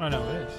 Oh no, it is.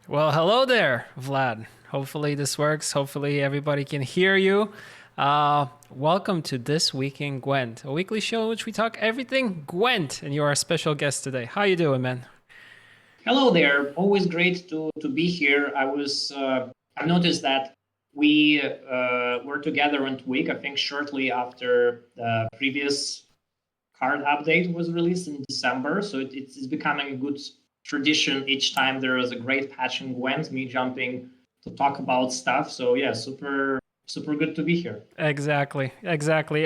Well, hello there, Vlad. Hopefully this works. Hopefully everybody can hear you. Welcome to This Week in Gwent, a weekly show in which we talk everything Gwent, and you're our special guest today. How you doing, man? Hello there. Always great to be here. I noticed that we were together on Tweak, I think shortly after the previous card update was released in December. So it's becoming a good tradition each time there is a great patch in Gwent, me jumping to talk about stuff. So yeah, super good to be here. Exactly.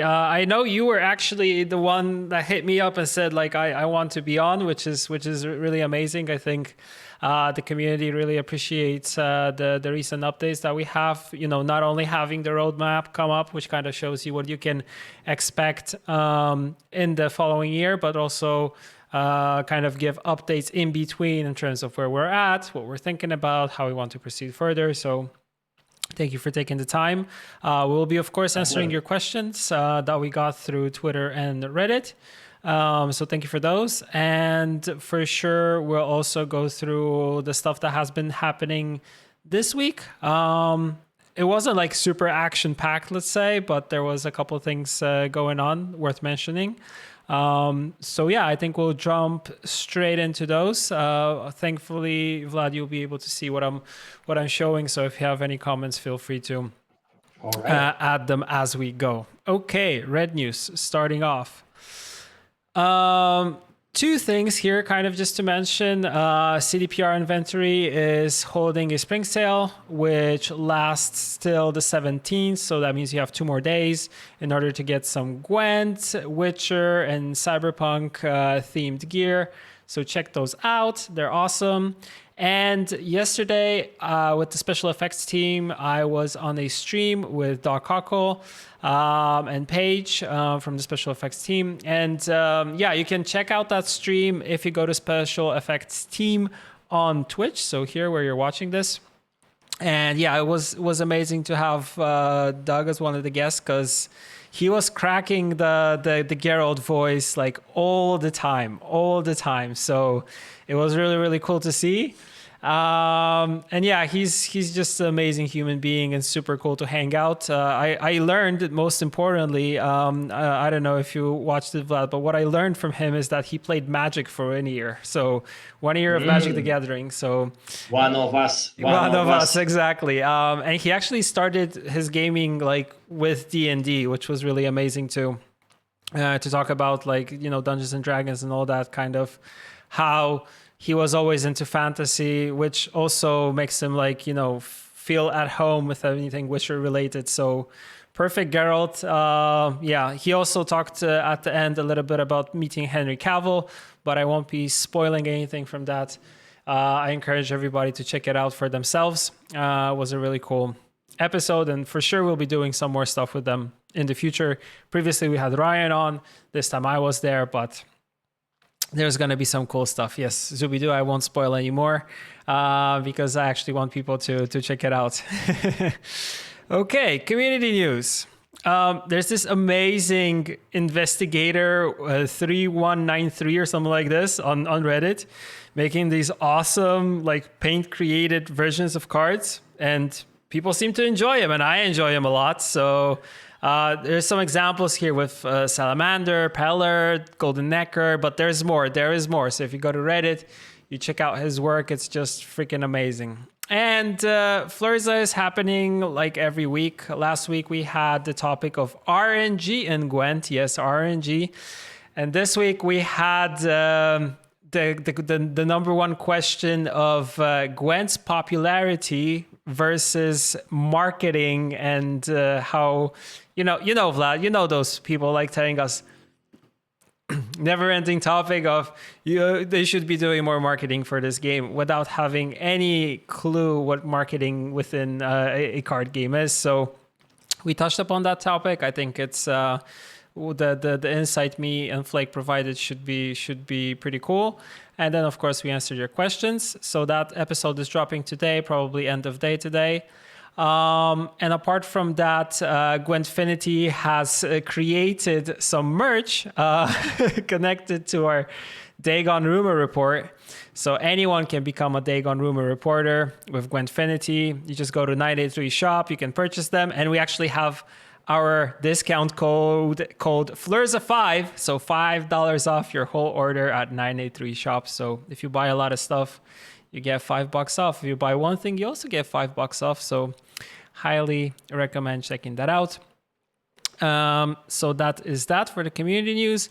I know you were actually the one that hit me up and said like I want to be on, which is really amazing. I think the community really appreciates the recent updates that we have. You know, not only having the roadmap come up, which kind of shows you what you can expect in the following year, but also kind of give updates in between in terms of where we're at, what we're thinking about, how we want to proceed further. So thank you for taking the time. We'll be, of course, answering your questions that we got through Twitter and Reddit. So thank you for those. And for sure, we'll also go through the stuff that has been happening this week. It wasn't like super action packed, let's say, but there was a couple of things going on worth mentioning. So yeah, I think we'll jump straight into those. Thankfully, Vlad, you'll be able to see what I'm showing. So if you have any comments, feel free to add them as we go. Okay, red news starting off. Two things here, kind of just to mention. CDPR Inventory is holding a spring sale, which lasts till the 17th. So that means you have 2 more days in order to get some Gwent, Witcher, and Cyberpunk themed gear. So check those out. They're awesome. And yesterday, with the special effects team, I was on a stream with Doc Cockle and Paige from the special effects team. And yeah, you can check out that stream if you go to special effects team on Twitch. So here where you're watching this. And yeah, it was amazing to have Doug as one of the guests because he was cracking the Geralt voice like all the time. So it was really, really cool to see. And yeah, he's just an amazing human being and super cool to hang out. I learned, most importantly, I don't know if you watched it, Vlad, but what I learned from him is that he played Magic for 1 year. So 1 year of Magic the Gathering. So one of us, exactly. And he actually started his gaming like with D&D, which was really amazing too. to talk about like, Dungeons and Dragons and all that, kind of how he was always into fantasy, which also makes him like, feel at home with anything Witcher related. So perfect Geralt. Yeah, he also talked at the end a little bit about meeting Henry Cavill, but I won't be spoiling anything from that. I encourage everybody to check it out for themselves. It was a really cool episode, and for sure we'll be doing some more stuff with them in the future. Previously we had Ryan on, this time I was there, but there's going to be some cool stuff. Yes, Zooby-Doo, I won't spoil anymore because I actually want people to check it out. Okay, community news. There's this amazing investigator 3193 or something like this on Reddit, making these awesome like paint created versions of cards, and people seem to enjoy him, and I enjoy him a lot. So there's some examples here with Salamander, Peller, Golden Necker, but there's more. There is more. So if you go to Reddit, you check out his work. It's just freaking amazing. And Flurza is happening like every week. Last week we had the topic of RNG in Gwent. Yes, RNG. And this week we had the number one question of Gwent's popularity versus marketing, and how Vlad, those people like telling us never-ending topic of they should be doing more marketing for this game without having any clue what marketing within a card game is. So we touched upon that topic. I think it's the insight me and Flake provided should be pretty cool. And then of course we answered your questions. So that episode is dropping today, probably end of day today. And apart from that, Gwentfinity has created some merch connected to our Dagon rumor report. So anyone can become a Dagon rumor reporter with Gwentfinity. You just go to 983 shop, you can purchase them, and we actually have our discount code called Flurza5, so $5 off your whole order at 983 shop. So if you buy a lot of stuff, you get $5 off. If you buy one thing, you also get $5 off. So highly recommend checking that out. So that is that for the community news.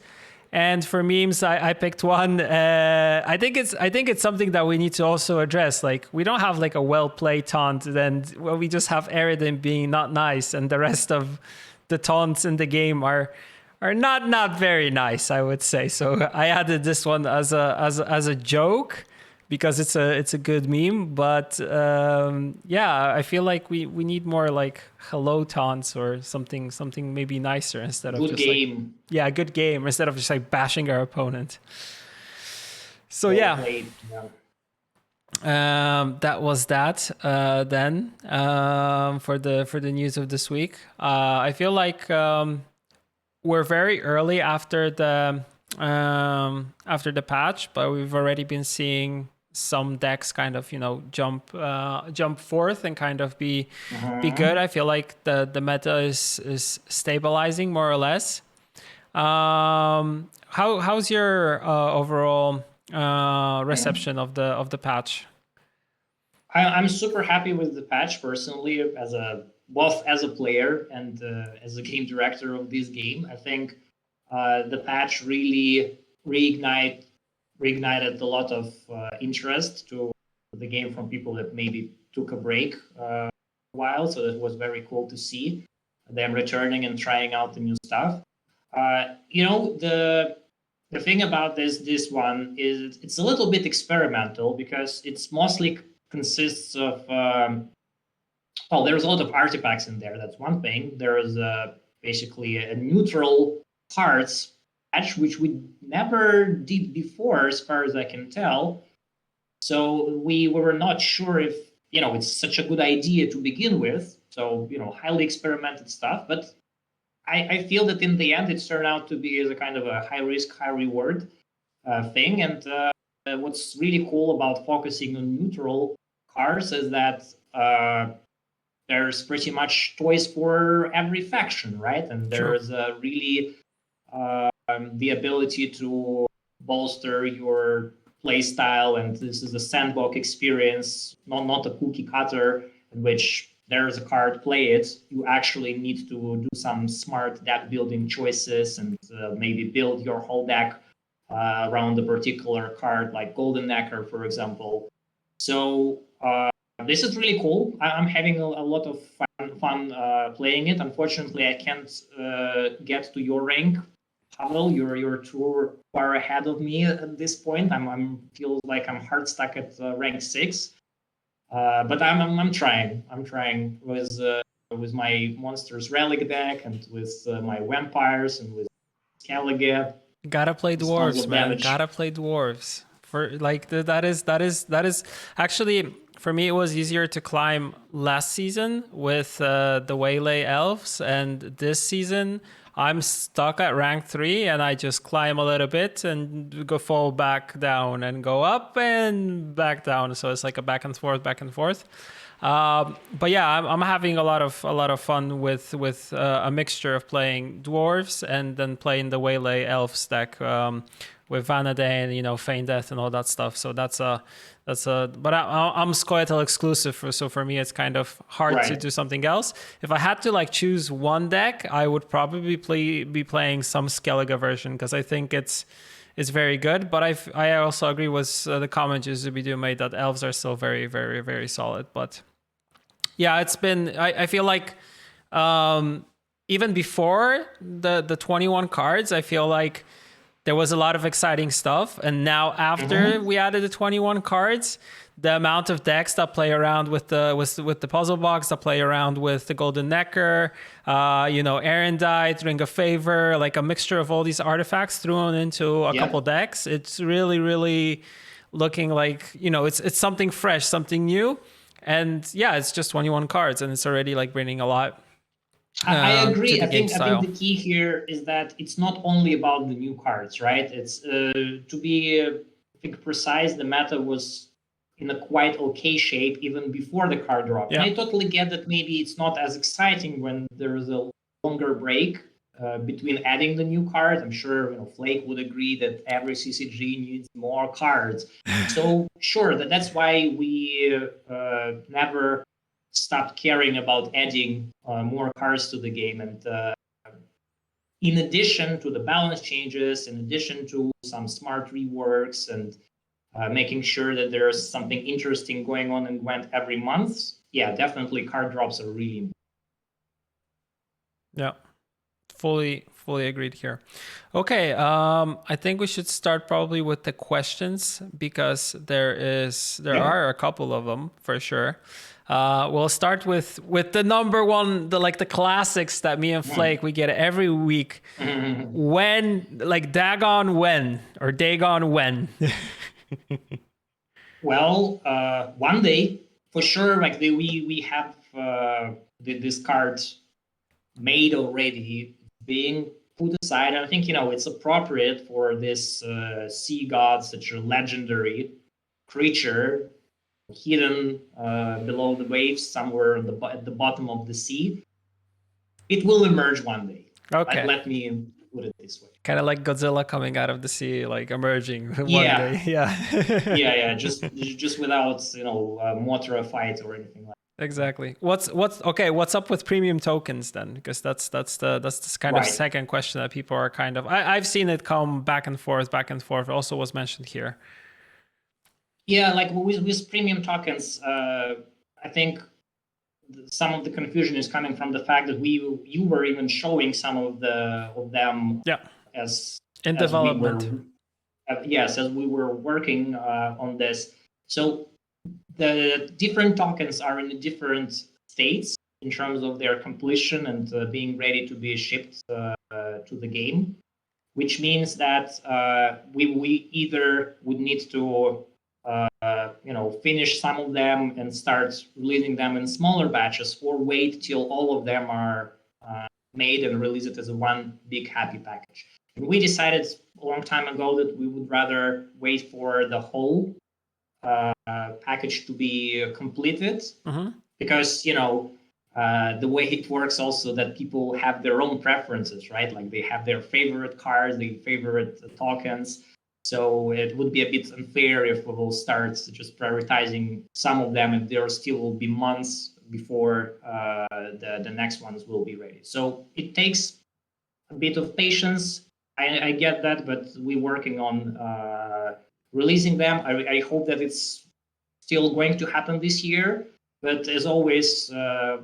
And for memes, I picked one. I think it's something that we need to also address. Like, we don't have like a well-played taunt, then we just have Eridan being not nice, and the rest of the taunts in the game are not very nice, I would say. So I added this one as a joke, because it's a good meme. But yeah, I feel like we need more like hello taunts or something maybe nicer instead of good just game. Like, good game, instead of just like bashing our opponent. So Well played. that was that. Then for the news of this week, I feel like we're very early after the patch, but we've already been seeing some decks kind of jump forth and kind of be good. I feel like the meta is stabilizing more or less. How's your overall reception of the patch? I'm super happy with the patch personally, both as a player and as a game director of this game. I think the patch really reignited a lot of interest to the game from people that maybe took a break a while. So it was very cool to see them returning and trying out the new stuff. The thing about this one is it's a little bit experimental, because it's mostly consists of there's a lot of artifacts in there. That's one thing. There is basically a neutral cards patch, which we never did before, as far as I can tell. So we were not sure if it's such a good idea to begin with. So highly experimented stuff, but I feel that in the end, it's turned out to be as a kind of a high risk, high reward thing. And what's really cool about focusing on neutral cards is that there's pretty much toys for every faction, right? And there's really the ability to bolster your play style, and this is a sandbox experience, not a cookie cutter, in which there's a card, play it. You actually need to do some smart deck building choices and maybe build your whole deck around a particular card, like Golden Necker, for example. So this is really cool. I'm having a lot of fun playing it. Unfortunately, I can't get to your rank. Pavel, you're too far ahead of me at this point. I'm feel like I'm hard stuck at rank 6. But I'm trying. I'm trying with my monsters relic deck and with my vampires and with Skellige. Gotta play Tons dwarves, of man. damage. Gotta play dwarves. For like that is actually, for me it was easier to climb last season with the waylay elves, and this season I'm stuck at rank 3 and I just climb a little bit and go fall back down and go up and back down. So it's like a back and forth, back and forth. But yeah, I'm having a lot of fun with a mixture of playing dwarves and then playing the waylay elves deck with Vanadane, you know, Feign Death and all that stuff. So that's a. But I'm Scoia'tael exclusive, so for me it's kind of hard to do something else. If I had to like choose one deck, I would probably be playing some Skellige version because I think it's very good. But I also agree with the comment Zubidu made that elves are still very, very, very solid. But yeah, it's been, I feel like even before the 21 cards, I feel like there was a lot of exciting stuff. And now after we added the 21 cards, the amount of decks that play around with the puzzle box, that play around with the Golden Necker, Erendite, Ring of Favor, like a mixture of all these artifacts thrown into a couple decks. It's really, really looking like, it's something fresh, something new. And yeah, it's just 21 cards and it's already like bringing a lot. I agree. I think the key here is that it's not only about the new cards, right? It's to be I think precise, the meta was in a quite okay shape even before the card drop. Yeah. And I totally get that maybe it's not as exciting when there is a longer break between adding the new cards. I'm sure Flake would agree that every CCG needs more cards. So sure, that's why we never stopped caring about adding more cards to the game. And in addition to the balance changes, in addition to some smart reworks and making sure that there's something interesting going on in Gwent every month, yeah, definitely card drops are really important. Yeah, fully agreed here. Okay, I think we should start probably with the questions because there are a couple of them for sure. We'll start with the number one, the classics that me and Flake we get every week. When, like, Dagon when or Dagon when? Well, one day for sure. Like we have this card made already, being put aside. I think it's appropriate for this sea god, such a legendary creature hidden below the waves somewhere at the bottom of the sea. It will emerge one day. Okay. Let me put it this way. Kind of like Godzilla coming out of the sea, like emerging one day. Yeah. yeah. Just without Mothra fight or anything like that. Exactly. What's up with premium tokens then? Because that's the kind of second question that people are kind of. I've seen it come back and forth. It also was mentioned here. Yeah, like with premium tokens, I think some of the confusion is coming from the fact that you were even showing some of them as in development. As we were working on this. So the different tokens are in different states in terms of their completion and being ready to be shipped to the game, which means that we either would need to finish some of them and start releasing them in smaller batches, or wait till all of them are made and release it as a one big happy package. And we decided a long time ago that we would rather wait for the whole package to be completed, because the way it works also that people have their own preferences, right? Like they have their favorite cards, their favorite tokens. So it would be a bit unfair if we will start just prioritizing some of them, and there still will be months before the next ones will be ready. So it takes a bit of patience. I get that, but we're working on releasing them. I hope that it's still going to happen this year. But as always,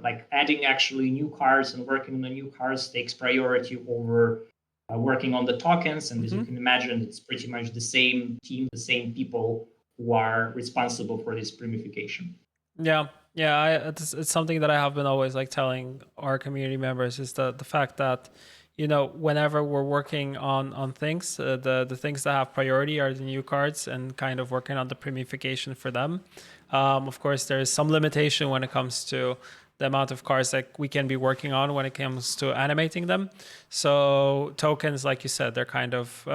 like adding actually new cards and working on the new cards takes priority over working on the tokens. And as you can imagine, it's pretty much the same team, the same people who are responsible for this primification. Yeah, yeah, it's something that I have been always like telling our community members is the fact that, you know, whenever we're working on things, the things that have priority are the new cards and kind of working on the primification for them. Of course, there's some limitation when it comes to the amount of cards that we can be working on when it comes to animating them. So tokens, like you said, they're kind of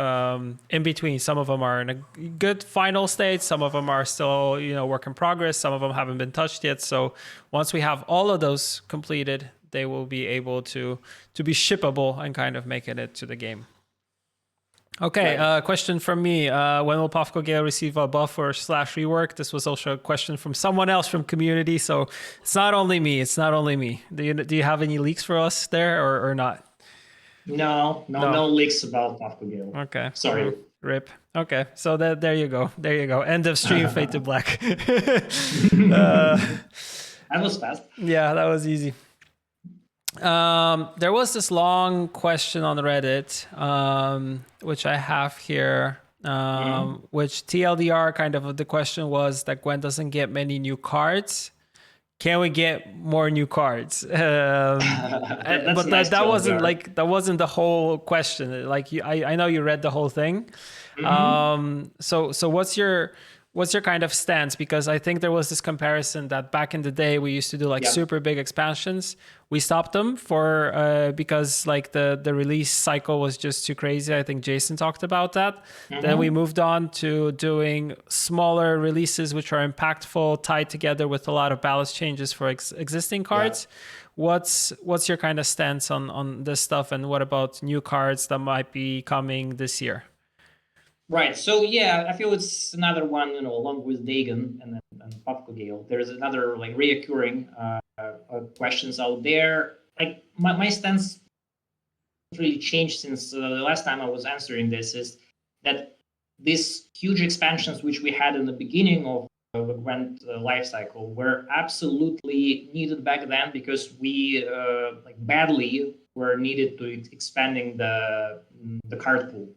in between. Some of them are in a good final state. Some of them are still, you know, work in progress. Some of them haven't been touched yet. So once we have all of those completed, they will be able to be shippable and kind of making it to the game. Okay, Right. question from me. When will Pafko Gale receive a buff or / rework? This was also a question from someone else from community, so it's not only me. It's not only me. Do you have any leaks for us there or not? No leaks about Gale. Okay. Sorry. Rip. Okay, so there you go. There you go. End of stream. Fade to black. That was fast. Yeah, that was easy. There was this long question on Reddit, which I have here, which TLDR kind of the question was that Gwent doesn't get many new cards. Can we get more new cards? But nice that wasn't TLDR. like that wasn't the whole question. Like I know you read the whole thing. So what's your kind of stance? Because I think there was this comparison that back in the day we used to do like super big expansions. We stopped them for because like the release cycle was just too crazy. I think Jason talked about that. Then we moved on to doing smaller releases which are impactful, tied together with a lot of balance changes for existing cards. What's your kind of stance on this stuff, and what about new cards that might be coming this year? Right. So yeah, I feel it's another one, you know, along with Dagon and Gale. There's another like reoccurring questions out there. Like my stance really changed since the last time I was answering this. Is that these huge expansions which we had in the beginning of the Gwent life cycle were absolutely needed back then, because we like badly were needed to expanding the card pool.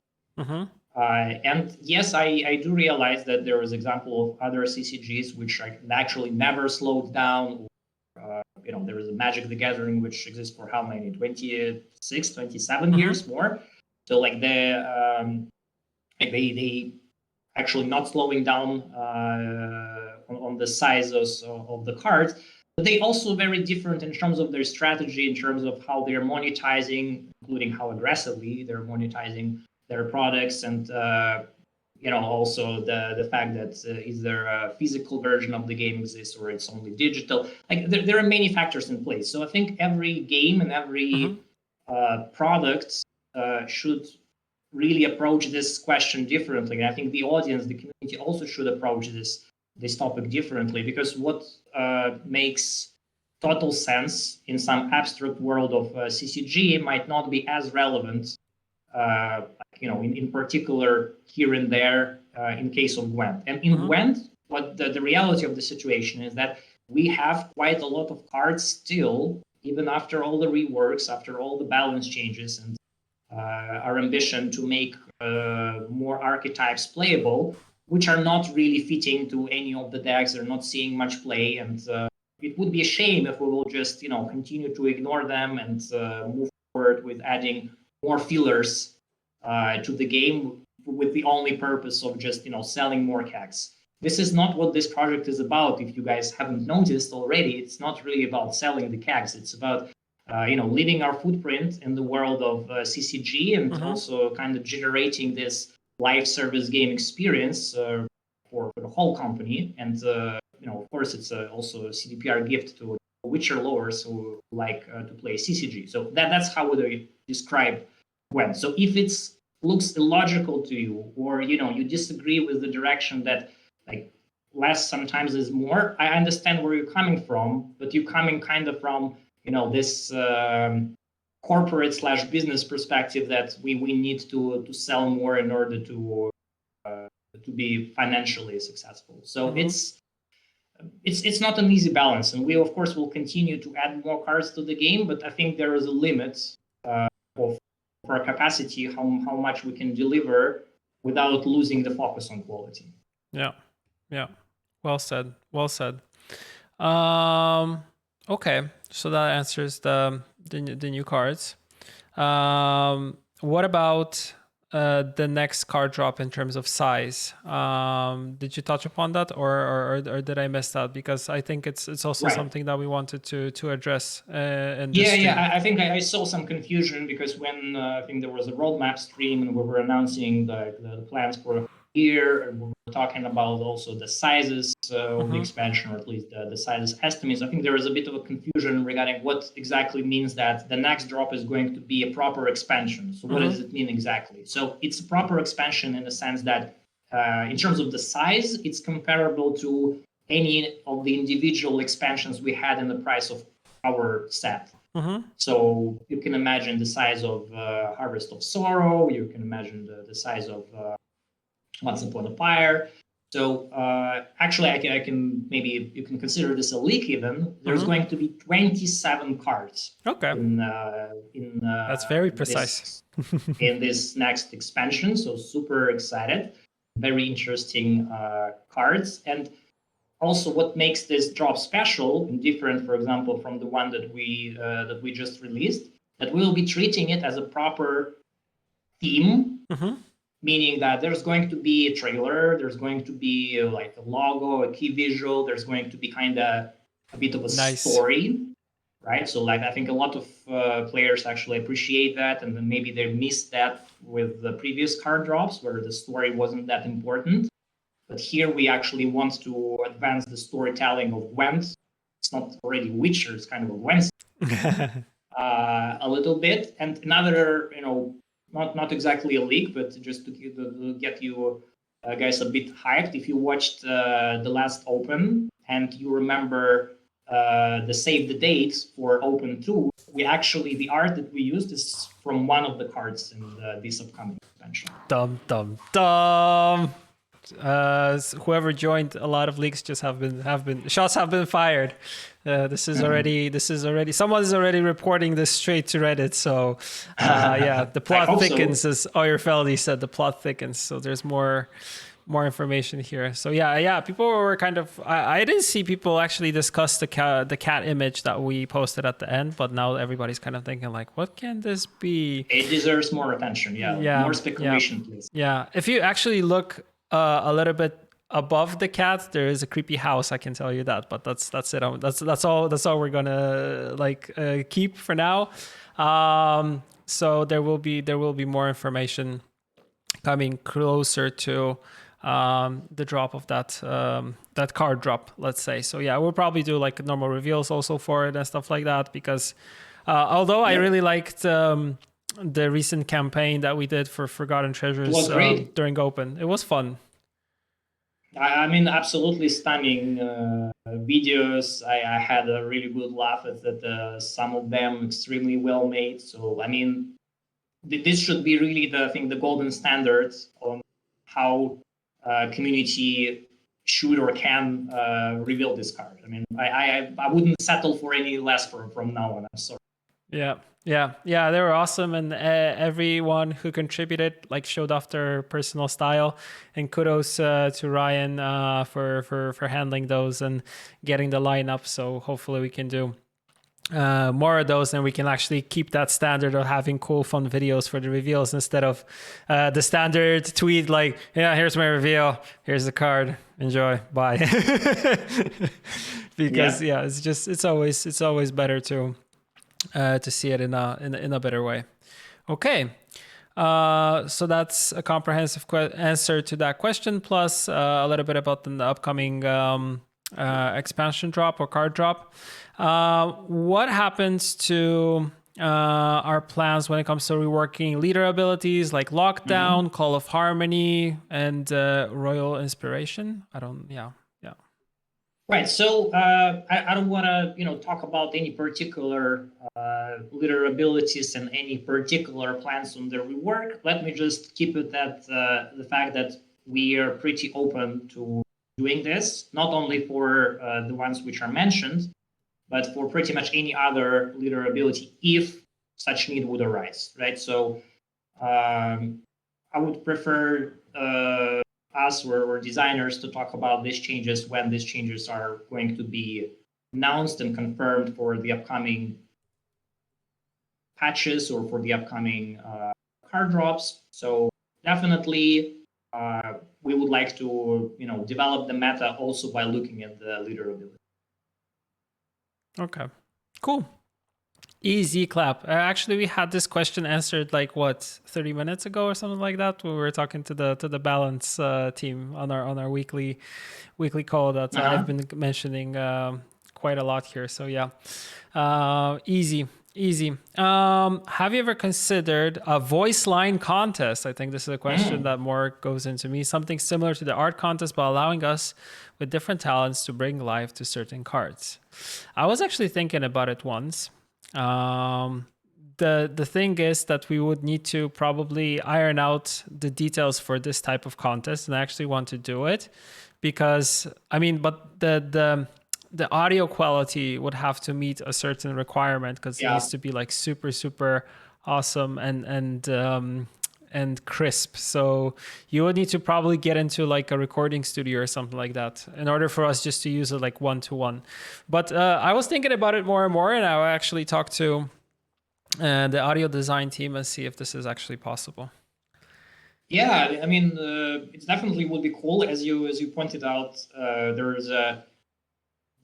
And yes, I do realize that there is example of other CCGs which actually never slowed down. You know, there is a Magic the Gathering which exists for how many? 26, 27 years more. So like they actually not slowing down on the sizes of the cards. But they also very different in terms of their strategy, in terms of how they're monetizing, including how aggressively they're monetizing their products, and you know, also the fact that is there a physical version of the game exists or it's only digital. Like there are many factors in place. So I think every game and every product should really approach this question differently. And I think the audience, the community, also should approach this topic differently, because what makes total sense in some abstract world of CCG might not be as relevant, you know, in particular here and there in case of Gwent. And in Gwent, what the reality of the situation is that we have quite a lot of cards still, even after all the reworks, after all the balance changes, and our ambition to make more archetypes playable, which are not really fitting to any of the decks. They're not seeing much play, and it would be a shame if we will just, you know, continue to ignore them and move forward with adding more fillers to the game with the only purpose of just, you know, selling more CACs. This is not what this project is about. If you guys haven't noticed already, it's not really about selling the CACs. It's about you know, leaving our footprint in the world of CCG, and also kind of generating this live service game experience for the whole company. And you know, of course, it's also a CDPR gift to Witcher lovers who like to play CCG. So that's how we describe Gwent. So if it looks illogical to you, or you know, you disagree with the direction that like less sometimes is more. I understand where you're coming from, but you're coming kind of from, this corporate / business perspective that we need to sell more in order to be financially successful. So it's not an easy balance, and we of course will continue to add more cards to the game, but I think there is a limit of our capacity, how much we can deliver without losing the focus on quality. Yeah. Well said. Okay, so that answers the new cards. What about the next card drop in terms of size? Did you touch upon that, or did I miss that? Because I think it's also Right. something that we wanted to address in this stream. I think I saw some confusion because when I think there was a roadmap stream and we were announcing the plans for a year, and we were talking about also the sizes of the expansion, or at least the sizes estimates. I think there was a bit of a confusion regarding what exactly means that the next drop is going to be a proper expansion. So what does it mean exactly? So it's a proper expansion in the sense that in terms of the size, it's comparable to any of the individual expansions we had in the price of our set. So you can imagine the size of Harvest of Sorrow. You can imagine the size of Once Upon a Fire. So actually, I can maybe you can consider this a leak even. There's going to be 27 cards. Okay. That's very precise. In this next expansion, so super excited. Very interesting cards. And also what makes this drop special and different, for example, from the one that we just released, that we'll be treating it as a proper theme, meaning that there's going to be a trailer, there's going to be like a logo, a key visual, there's going to be kind of a bit of a story, right? So like I think a lot of players actually appreciate that, and then maybe they missed that with the previous card drops where the story wasn't that important. But here we actually want to advance the storytelling of Gwent. It's not already Witcher, it's kind of a Gwent a little bit. And another, not exactly a leak, but just to get you guys a bit hyped. If you watched the last Open and you remember the save the date for Open 2, the art that we used is from one of the cards in this upcoming expansion. Dum. Whoever joined a lot of leaks just have been shots have been fired. This is already someone's already reporting this straight to Reddit. So the plot thickens, so. As Oyerfeldy said, the plot thickens. So there's more information here. So people were kind of I didn't see people actually discuss the cat image that we posted at the end, but now everybody's kind of thinking like, what can this be? It deserves more attention. More speculation, please. Yeah, if you actually look a little bit above the cat, there is a creepy house. I can tell you that, but that's it. That's all we're gonna keep for now. So there will be more information coming closer to the drop of that card drop, let's say. So we'll probably do like normal reveals also for it and stuff like that, because although I really liked the recent campaign that we did for Forgotten Treasures during Open. It was fun. I mean, absolutely stunning videos. I had a really good laugh at that. Some of them extremely well made. So, I mean, this should be really the golden standard on how community should or can reveal this card. I mean, I wouldn't settle for any less from now on. I'm sorry. Yeah, they were awesome, and everyone who contributed showed off their personal style. And kudos to Ryan for handling those and getting the lineup. So hopefully we can do more of those, and we can actually keep that standard of having cool, fun videos for the reveals instead of the standard tweet like, here's my reveal, here's the card, enjoy, bye. Because it's always better to see it in a better way. Okay, so that's a comprehensive answer to that question, plus a little bit about the upcoming expansion drop or card drop. What happens to our plans when it comes to reworking leader abilities like Lockdown, Call of Harmony, and Royal Inspiration? Yeah. Right. So I don't want to talk about any particular leader abilities and any particular plans on their rework. Let me just keep it at the fact that we are pretty open to doing this, not only for the ones which are mentioned, but for pretty much any other leader ability if such need would arise. Right. So I would prefer us or designers to talk about these changes when these changes are going to be announced and confirmed for the upcoming patches or for the upcoming card drops. So definitely, we would like to develop the meta also by looking at the leader ability. Okay. Cool. Easy clap. Actually, we had this question answered like what 30 minutes ago or something like that when we were talking to the balance team on our weekly call that I've been mentioning quite a lot here. So yeah, easy. Have you ever considered a voice line contest? I think this is a question that more goes into me. Something similar to the art contest, but allowing us with different talents to bring life to certain cards. I was actually thinking about it once. The thing is that we would need to probably iron out the details for this type of contest, and I actually want to do it because but the audio quality would have to meet a certain requirement because it needs to be like super awesome and crisp. So you would need to probably get into like a recording studio or something like that in order for us just to use it like one-to-one. But I was thinking about it more and more, and I actually talked to the audio design team and see if this is actually possible. Yeah, it definitely would be cool. As you pointed out, there is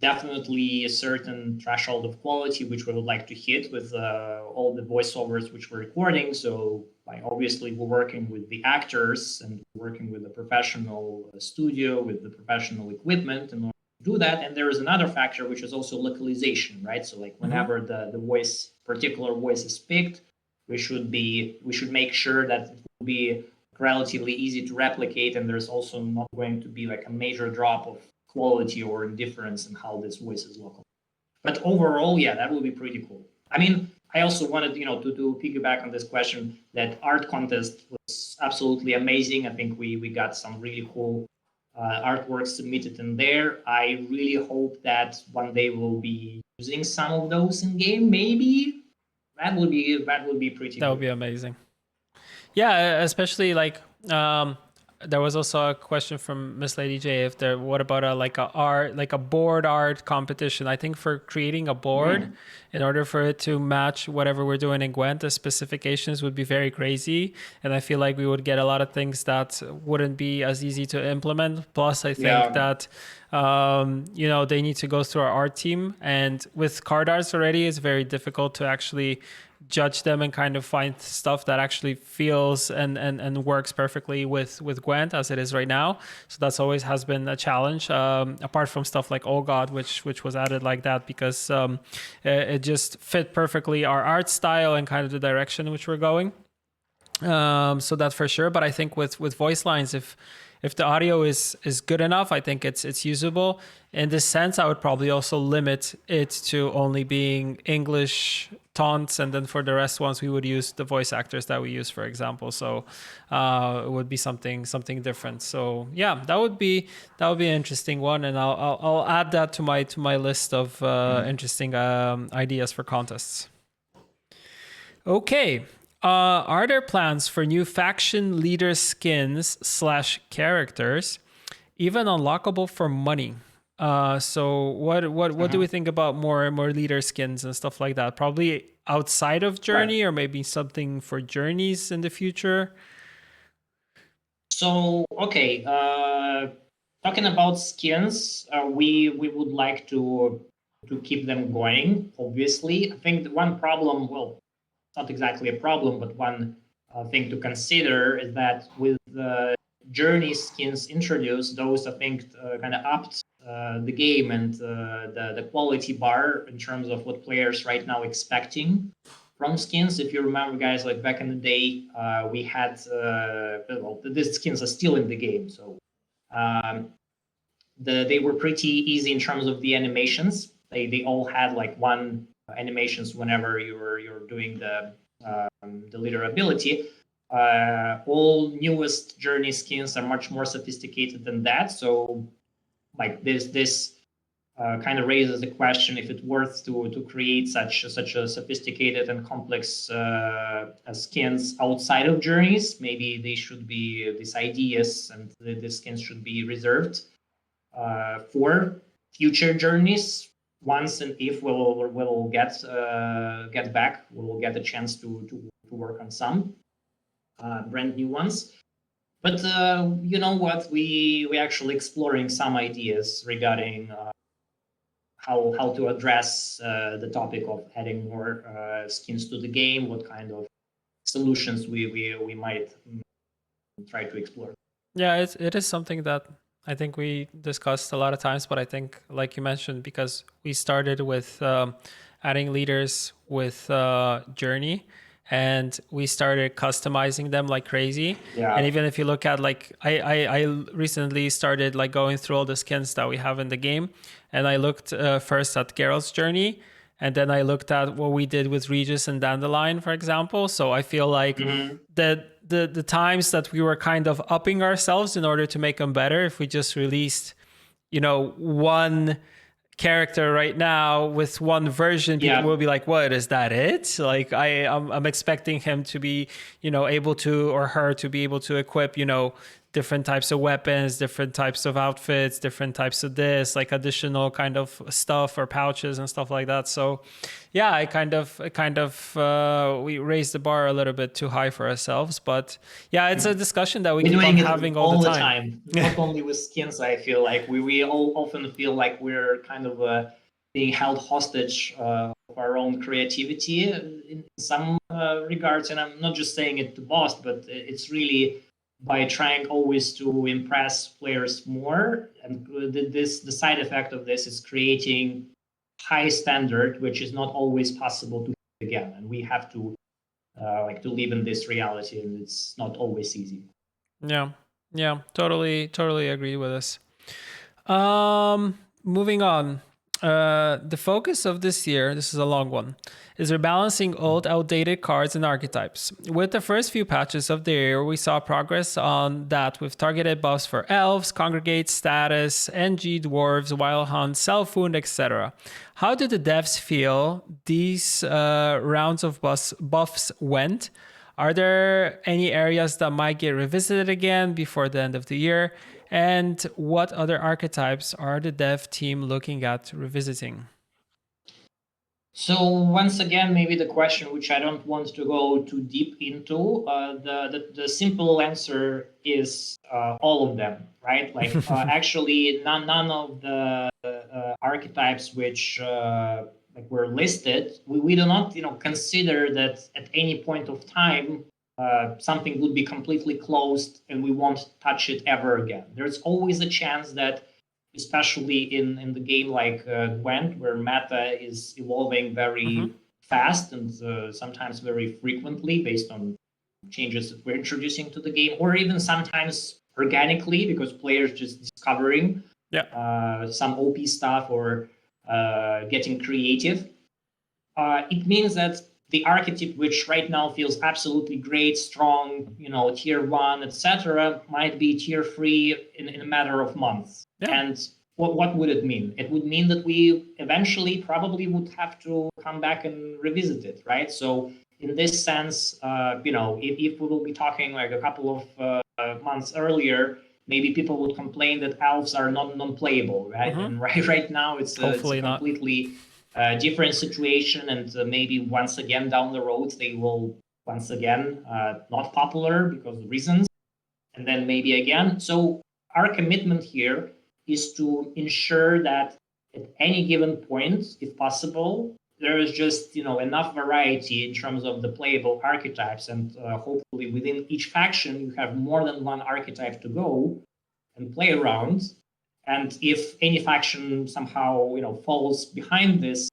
definitely a certain threshold of quality which we would like to hit with all the voiceovers which we're recording. So obviously we're working with the actors and working with the professional studio with the professional equipment in order to do that. And there is another factor which is also localization, right? So like whenever the particular voice is picked, we should make sure that it will be relatively easy to replicate, and there's also not going to be like a major drop of quality or difference in how this voice is local. But overall, yeah, that would be pretty cool. I also wanted, to piggyback on this question that art contest was absolutely amazing. I think we got some really cool artwork submitted in there. I really hope that one day we'll be using some of those in game. Maybe that would be pretty. That would be amazing. Yeah, especially like there was also a question from Miss Lady J. If there, what about a board art competition? I think for creating a board, in order for it to match whatever we're doing in Gwent, the specifications would be very crazy, and I feel like we would get a lot of things that wouldn't be as easy to implement. Plus, I think that they need to go through our art team, and with card arts already, it's very difficult to actually judge them and kind of find stuff that actually feels and works perfectly with Gwent as it is right now. So that's always has been a challenge, apart from stuff like Oh God, which was added like that because it just fit perfectly our art style and kind of the direction in which we're going. So that's for sure. But I think with voice lines, if the audio is good enough, I think it's usable. In this sense, I would probably also limit it to only being English taunts, and then for the rest ones, we would use the voice actors that we use, for example. So it would be something different. So yeah, that would be an interesting one, and I'll add that to my list of interesting ideas for contests. Okay. Are there plans for new faction leader skins / characters, even unlockable for money? So what do we think about more and more leader skins and stuff like that? Probably outside of Journey, or maybe something for Journeys in the future. So okay, talking about skins, we would like to keep them going. Obviously, I think the one problem, well, not exactly a problem, but one thing to consider is that with the journey skins introduced, those I think kind of upped the game and the quality bar in terms of what players right now expecting from skins. If you remember, guys, like back in the day, we had these skins are still in the game, so they were pretty easy in terms of the animations. They all had like one animations whenever you're doing the leader ability. All newest journey skins are much more sophisticated than that. So like this kind of raises the question if it's worth to create such a sophisticated and complex skins outside of journeys. Maybe they should be these ideas and the skins should be reserved for future journeys. Once and if we'll get back, we'll get a chance to work on some brand new ones. But you know what? We actually exploring some ideas regarding how to address the topic of adding more skins to the game. What kind of solutions we might try to explore. Yeah, it is something that I think we discussed a lot of times, but I think, like you mentioned, because we started with adding leaders with Journey, and we started customizing them like crazy. Yeah. And even if you look at like, I recently started like going through all the skins that we have in the game, and I looked first at Geralt's Journey, and then I looked at what we did with Regis and Dandelion, for example. So I feel like the times that we were kind of upping ourselves in order to make them better, if we just released, you know, one character right now with one version, people will be like, what, is that it? Like I'm expecting him to be, you know, able to, or her to be able to equip, you know, different types of weapons, different types of outfits, different types of this, like additional kind of stuff or pouches and stuff like that. So yeah, we raised the bar a little bit too high for ourselves, but yeah, it's a discussion that we keep on having all the time. Not only with skins, I feel like we all often feel like we're kind of being held hostage of our own creativity in some regards. And I'm not just saying it to boast, but it's really by trying always to impress players more. And the side effect of this is creating high standard, which is not always possible to do again. And we have to to live in this reality, and it's not always easy. Yeah, totally agree with this. Moving on. The focus of this year, this is a long one, is rebalancing old, outdated cards and archetypes. With the first few patches of the year, we saw progress on that with targeted buffs for elves, congregate, status, NG, dwarves, wild hunt, self wound, etc. How did the devs feel these rounds of buffs went? Are there any areas that might get revisited again before the end of the year? And what other archetypes are the dev team looking at revisiting? So once again, maybe the question, which I don't want to go too deep into, the simple answer is all of them, right? Like actually, none of the archetypes which were listed, we do not consider that at any point of time something would be completely closed and we won't touch it ever again. There's always a chance that, especially in the game like Gwent, where meta is evolving very fast and sometimes very frequently based on changes that we're introducing to the game, or even sometimes organically because players just discovering some OP stuff or getting creative. It means that the archetype, which right now feels absolutely great, strong, tier 1, etc., might be tier 3 in a matter of months. Yeah. And what would it mean? It would mean that we eventually probably would have to come back and revisit it, right? So in this sense, if we will be talking like a couple of months earlier, maybe people would complain that elves are non-playable, right? And right now it's a completely different situation, and maybe once again down the road they will once again not popular because of reasons, and then maybe again. So our commitment here is to ensure that at any given point, if possible, there is just enough variety in terms of the playable archetypes, and hopefully within each faction you have more than one archetype to go and play around. And if any faction somehow falls behind this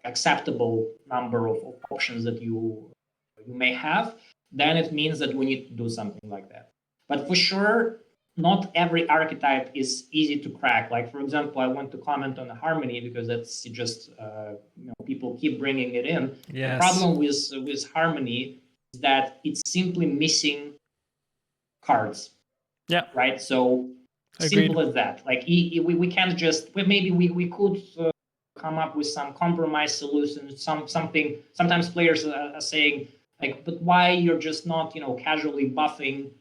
acceptable number of options that you may have, then it means that we need to do something like that. But for sure, not every archetype is easy to crack. Like, for example, I want to comment on the Harmony because that's just people keep bringing it in. The Yes. problem with Harmony is that it's simply missing cards. Yeah. Right. So Agreed. simple as that. Like we can't just maybe we could come up with some compromise solution. Something. Sometimes players are saying like, but why you're just not casually buffing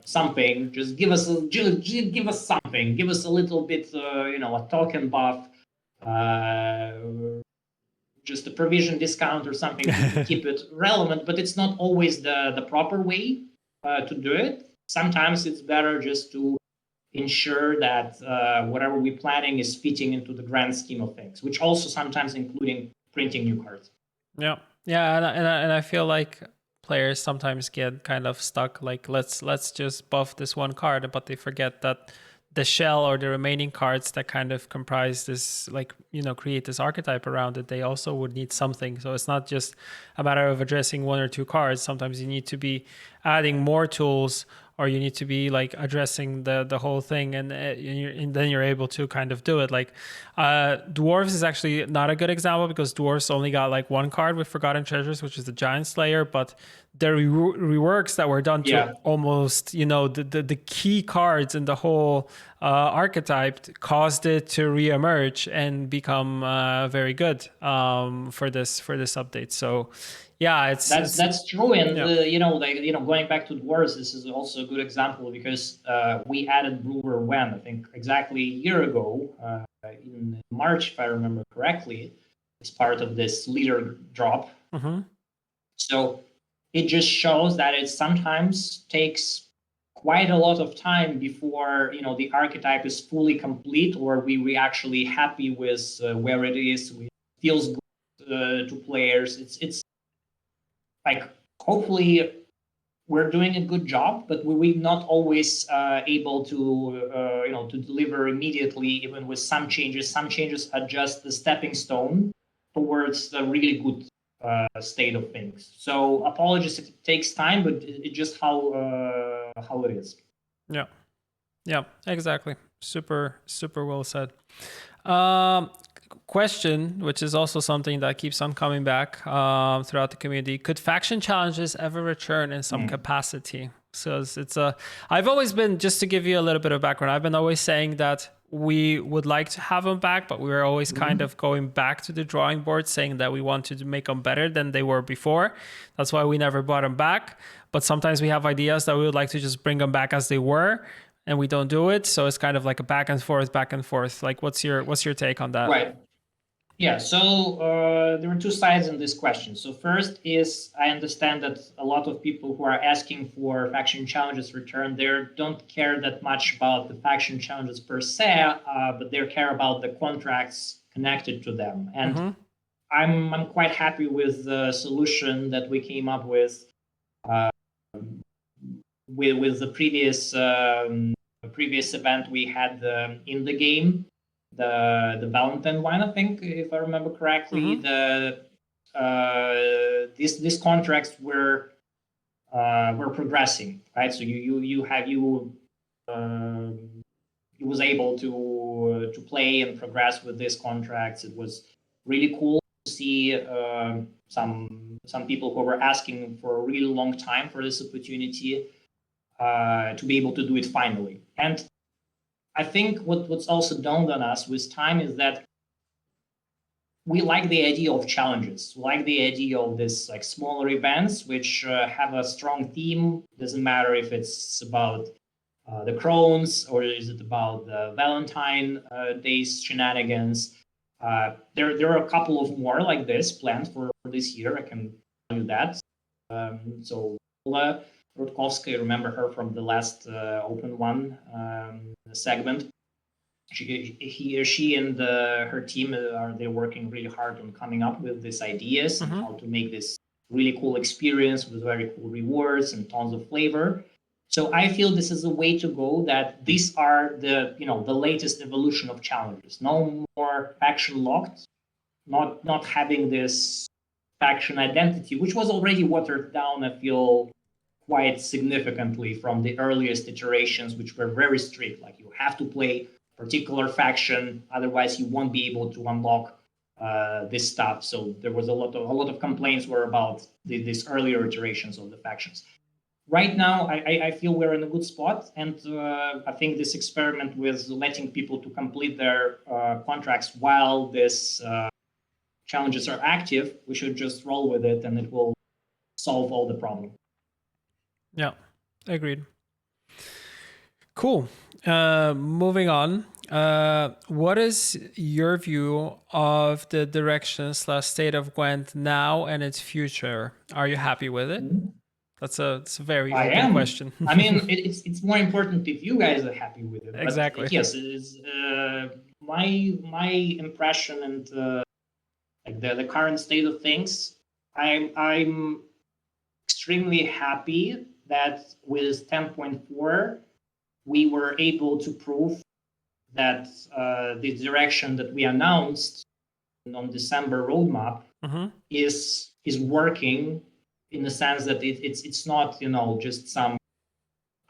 something? Just give us give us something. Give us a little bit a token buff. Just a provision discount or something to keep it relevant, but it's not always the proper way to do it. Sometimes it's better just to ensure that whatever we're planning is fitting into the grand scheme of things, which also sometimes including printing new cards. Yeah, yeah, and I feel like players sometimes get kind of stuck. Like let's just buff this one card, but they forget that the shell or the remaining cards that kind of comprise this, like create this archetype around it, they also would need something. So it's not just a matter of addressing one or two cards. Sometimes you need to be adding more tools, or you need to be like addressing the whole thing, and then you're able to kind of do it. Like dwarves is actually not a good example because dwarves only got like one card with Forgotten Treasures, which is the Giant Slayer, but the reworks that were done to almost the key cards in the whole archetype caused it to reemerge and become very good for this update. So yeah, that's true. And going back to dwarves, this is also a good example because we added Brewer when I think exactly a year ago in March, if I remember correctly, as part of this leader drop. Mm-hmm. So it just shows that it sometimes takes quite a lot of time before the archetype is fully complete, or we actually happy with where it is. It feels good to players. It's like hopefully we're doing a good job, but we're not always able to to deliver immediately, even with some changes. Some changes are just the stepping stone towards the really good state of things. So apologies if it takes time, but it's just how it is. Yeah, exactly. Super well said. Question, which is also something that keeps on coming back throughout the community: could faction challenges ever return in some capacity? So I've always been, just to give you a little bit of background, I've been always saying that we would like to have them back, but we were always kind of going back to the drawing board, saying that we wanted to make them better than they were before. That's why we never brought them back. But sometimes we have ideas that we would like to just bring them back as they were, and we don't do it. So it's kind of like a back and forth. Like, what's your take on that? Right. Yeah, so there are two sides in this question. So first is, I understand that a lot of people who are asking for faction challenges return there don't care that much about the faction challenges per se, but they care about the contracts connected to them. And I'm quite happy with the solution that we came up with the previous event we had in the game. The Valentine one, I think, if I remember correctly, these contracts were progressing, right? So you was able to play and progress with these contracts. It was really cool to see some people who were asking for a really long time for this opportunity to be able to do it finally. And I think what's also dawned on us with time is that we like the idea of challenges. We like the idea of this like smaller events which have a strong theme. Doesn't matter if it's about the crones or is it about the Valentine Days shenanigans. There are a couple of more like this planned for this year. I can tell you that. So Rutkowska, I remember her from the last Open One segment. She and her team they're working really hard on coming up with these ideas and how to make this really cool experience with very cool rewards and tons of flavor. So I feel this is a way to go. That these are the the latest evolution of challenges. No more faction locked, not having this faction identity, which was already watered down, I feel, quite significantly from the earliest iterations, which were very strict. Like you have to play particular faction, otherwise you won't be able to unlock this stuff. So there was a lot of complaints were about these earlier iterations of the factions. Right now, I feel we're in a good spot, and I think this experiment with letting people to complete their contracts while this challenges are active, we should just roll with it, and it will solve all the problem. Yeah, agreed. Cool. Moving on. What is your view of the direction / state of Gwent now and its future? Are you happy with it? It's a very open question. I mean, it's more important if you guys are happy with it. Exactly. But yes, it is my impression and like the current state of things. I'm extremely happy that with 10.4 we were able to prove that the direction that we announced on December roadmap is working, in the sense that it's not, you know, just some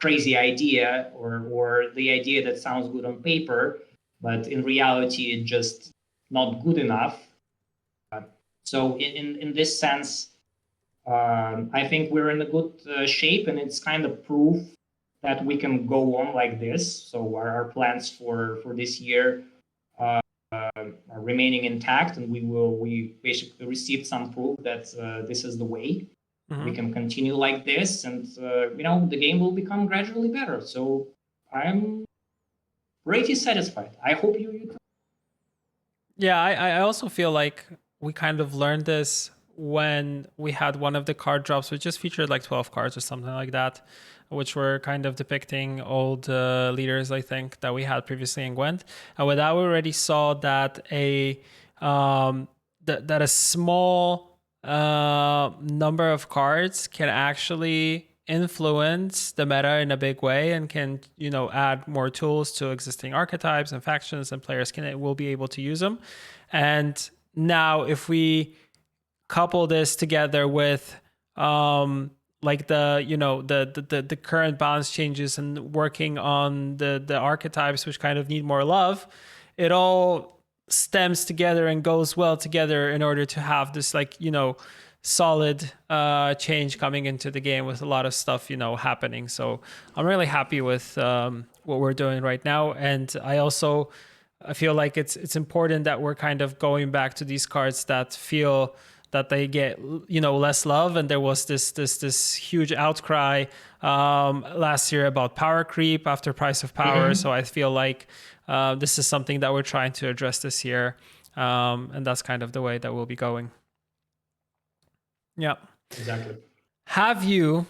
crazy idea or the idea that sounds good on paper, but in reality it's just not good enough. So in this sense, I think we're in a good shape, and it's kind of proof that we can go on like this. So our plans for this year are remaining intact, and we basically received some proof that this is the way. We can continue like this, and you know, the game will become gradually better. So I'm pretty satisfied. I hope you too. Yeah, I also feel like we kind of learned this when we had one of the card drops, which just featured like 12 cards or something like that, which were kind of depicting old leaders, I think, that we had previously in Gwent. And with that, we already saw that that a small number of cards can actually influence the meta in a big way, and can, you know, add more tools to existing archetypes and factions, and players will be able to use them. And now if we couple this together with like the, you know, the current balance changes and working on the archetypes which kind of need more love, it all stems together and goes well together in order to have this, like, you know, solid change coming into the game with a lot of stuff, you know, happening. So I'm really happy with what we're doing right now. And I feel like it's important that we're kind of going back to these cards that feel that they get, you know, less love. And there was this huge outcry last year about power creep after Price of Power. So I feel like this is something that we're trying to address this year. And that's kind of the way that we'll be going. Yeah. Exactly. Have you,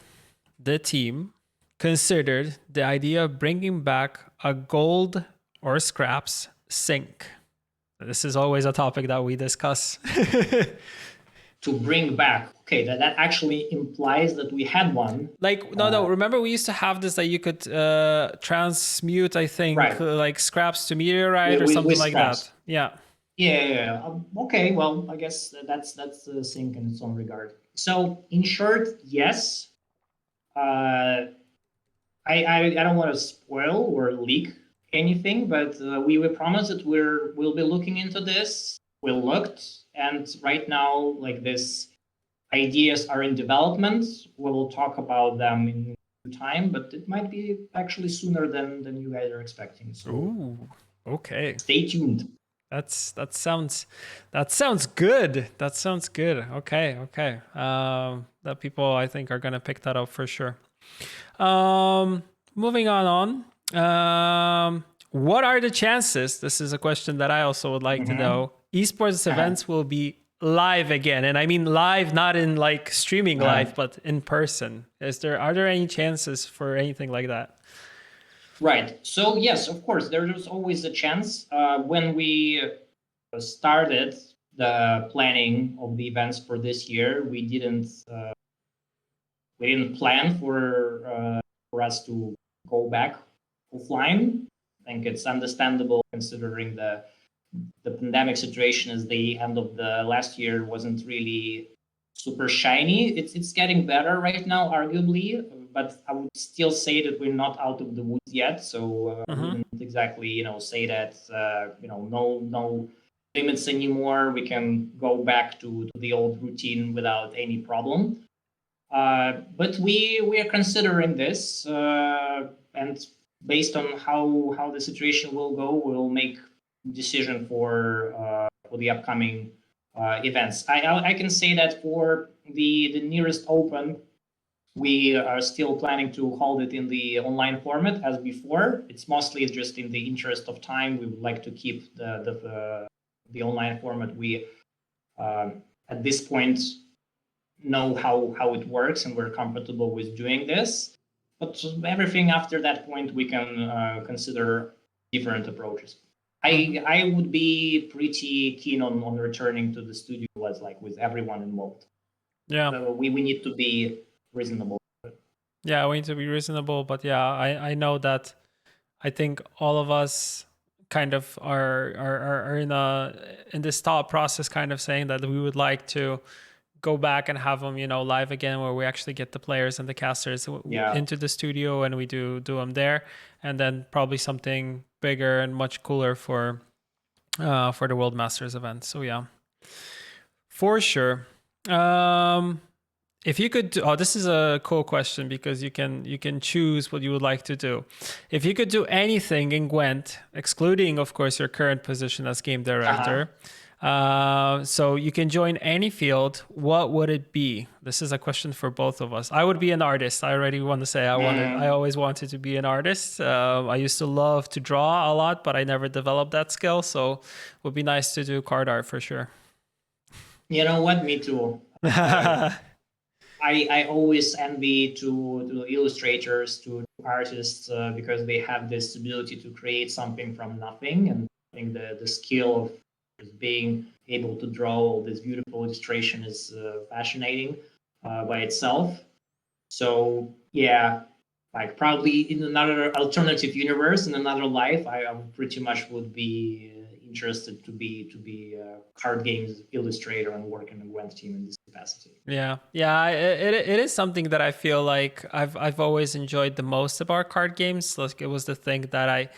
the team, considered the idea of bringing back a gold or scraps sink? This is always a topic that we discuss. To bring back, okay, that actually implies that we had one. Like, no. Remember, we used to have this that you could transmute, I think, like scraps to meteorite or something like that. Yeah. Yeah. Okay. Well, I guess that's the sink in its own regard. So, in short, yes. I don't want to spoil or leak anything, but we promise that we'll be looking into this. We looked, and right now, like, this ideas are in development. We will talk about them in time, but it might be actually sooner than you guys are expecting. So, ooh, okay. Stay tuned. That sounds good. That sounds good. Okay. That people, I think, are gonna pick that up for sure. Moving on. What are the chances? This is a question that I also would like to know. Esports events will be live again, and I mean live, not in like streaming live, but in person. Are there any chances for anything like that? Right. So yes, of course, there's always a chance. When we started the planning of the events for this year, we didn't plan for us to go back offline. I think it's understandable considering the pandemic situation. As the end of the last year wasn't really super shiny. It's getting better right now, arguably, but I would still say that we're not out of the woods yet. So I wouldn't exactly, say that no limits anymore. We can go back to the old routine without any problem. But we are considering this, and based on how the situation will go, we'll make decision for the upcoming events. I can say that for the nearest Open, we are still planning to hold it in the online format as before. It's mostly just in the interest of time. We would like to keep the online format. We at this point know how it works and we're comfortable with doing this. But everything after that point, we can consider different approaches. I would be pretty keen on returning to the studio as like with everyone involved. Yeah. So we need to be reasonable. Yeah, we need to be reasonable, but yeah, I know that I think all of us kind of are in this thought process, kind of saying that we would like to go back and have them, live again, where we actually get the players and the casters into the studio and we do them there, and then probably something bigger and much cooler for the World Masters event. So yeah, for sure. If you could this is a cool question because you can choose what you would like to do. If you could do anything in Gwent, excluding of course your current position as game director, so you can join any field, what would it be? This is a question for both of us. I would be an artist. I already want to say I always wanted to be an artist. I used to love to draw a lot, but I never developed that skill. So it would be nice to do card art for sure. You know what? Me too. I always envy to illustrators, to artists, because they have this ability to create something from nothing. And I think the skill of being able to draw all this beautiful illustration is fascinating by itself. So yeah, like probably in another alternative universe, in another life, I pretty much would be interested to be a card games illustrator and work in the Gwent team in this capacity. Yeah, it is something that I feel like I've always enjoyed the most about card games. Like it was the thing that I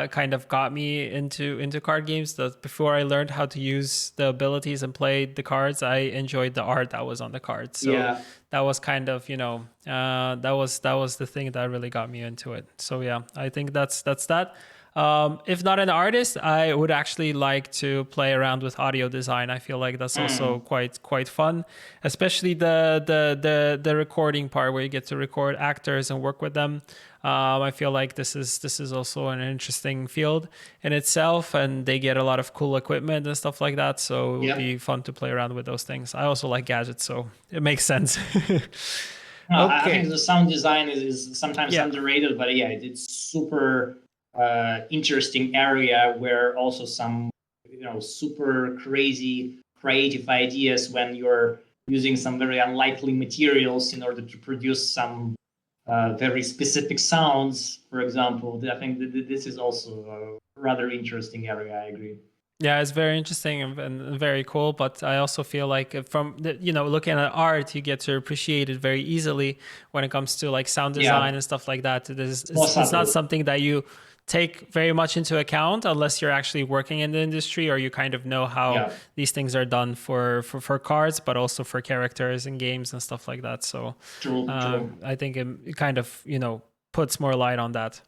kind of got me into card games. That before I learned how to use the abilities and play the cards, I enjoyed the art that was on the cards. So that was kind of that was the thing that really got me into it. So yeah, I think that's that. If not an artist, I would actually like to play around with audio design. I feel like that's also quite fun, especially the recording part where you get to record actors and work with them. I feel like this is also an interesting field in itself, and they get a lot of cool equipment and stuff like that. So it would be fun to play around with those things. I also like gadgets, so it makes sense. I think the sound design is sometimes underrated, but it's super interesting area where also some super crazy creative ideas when you're using some very unlikely materials in order to produce some very specific sounds, for example. I think this is also a rather interesting area. I agree. Yeah, it's very interesting and very cool. But I also feel like from looking at art, you get to appreciate it very easily when it comes to like sound design and stuff like that. It's not something that you take very much into account unless you're actually working in the industry or you kind of know how these things are done for cards, but also for characters and games and stuff like that. So true. I think it kind of, puts more light on that.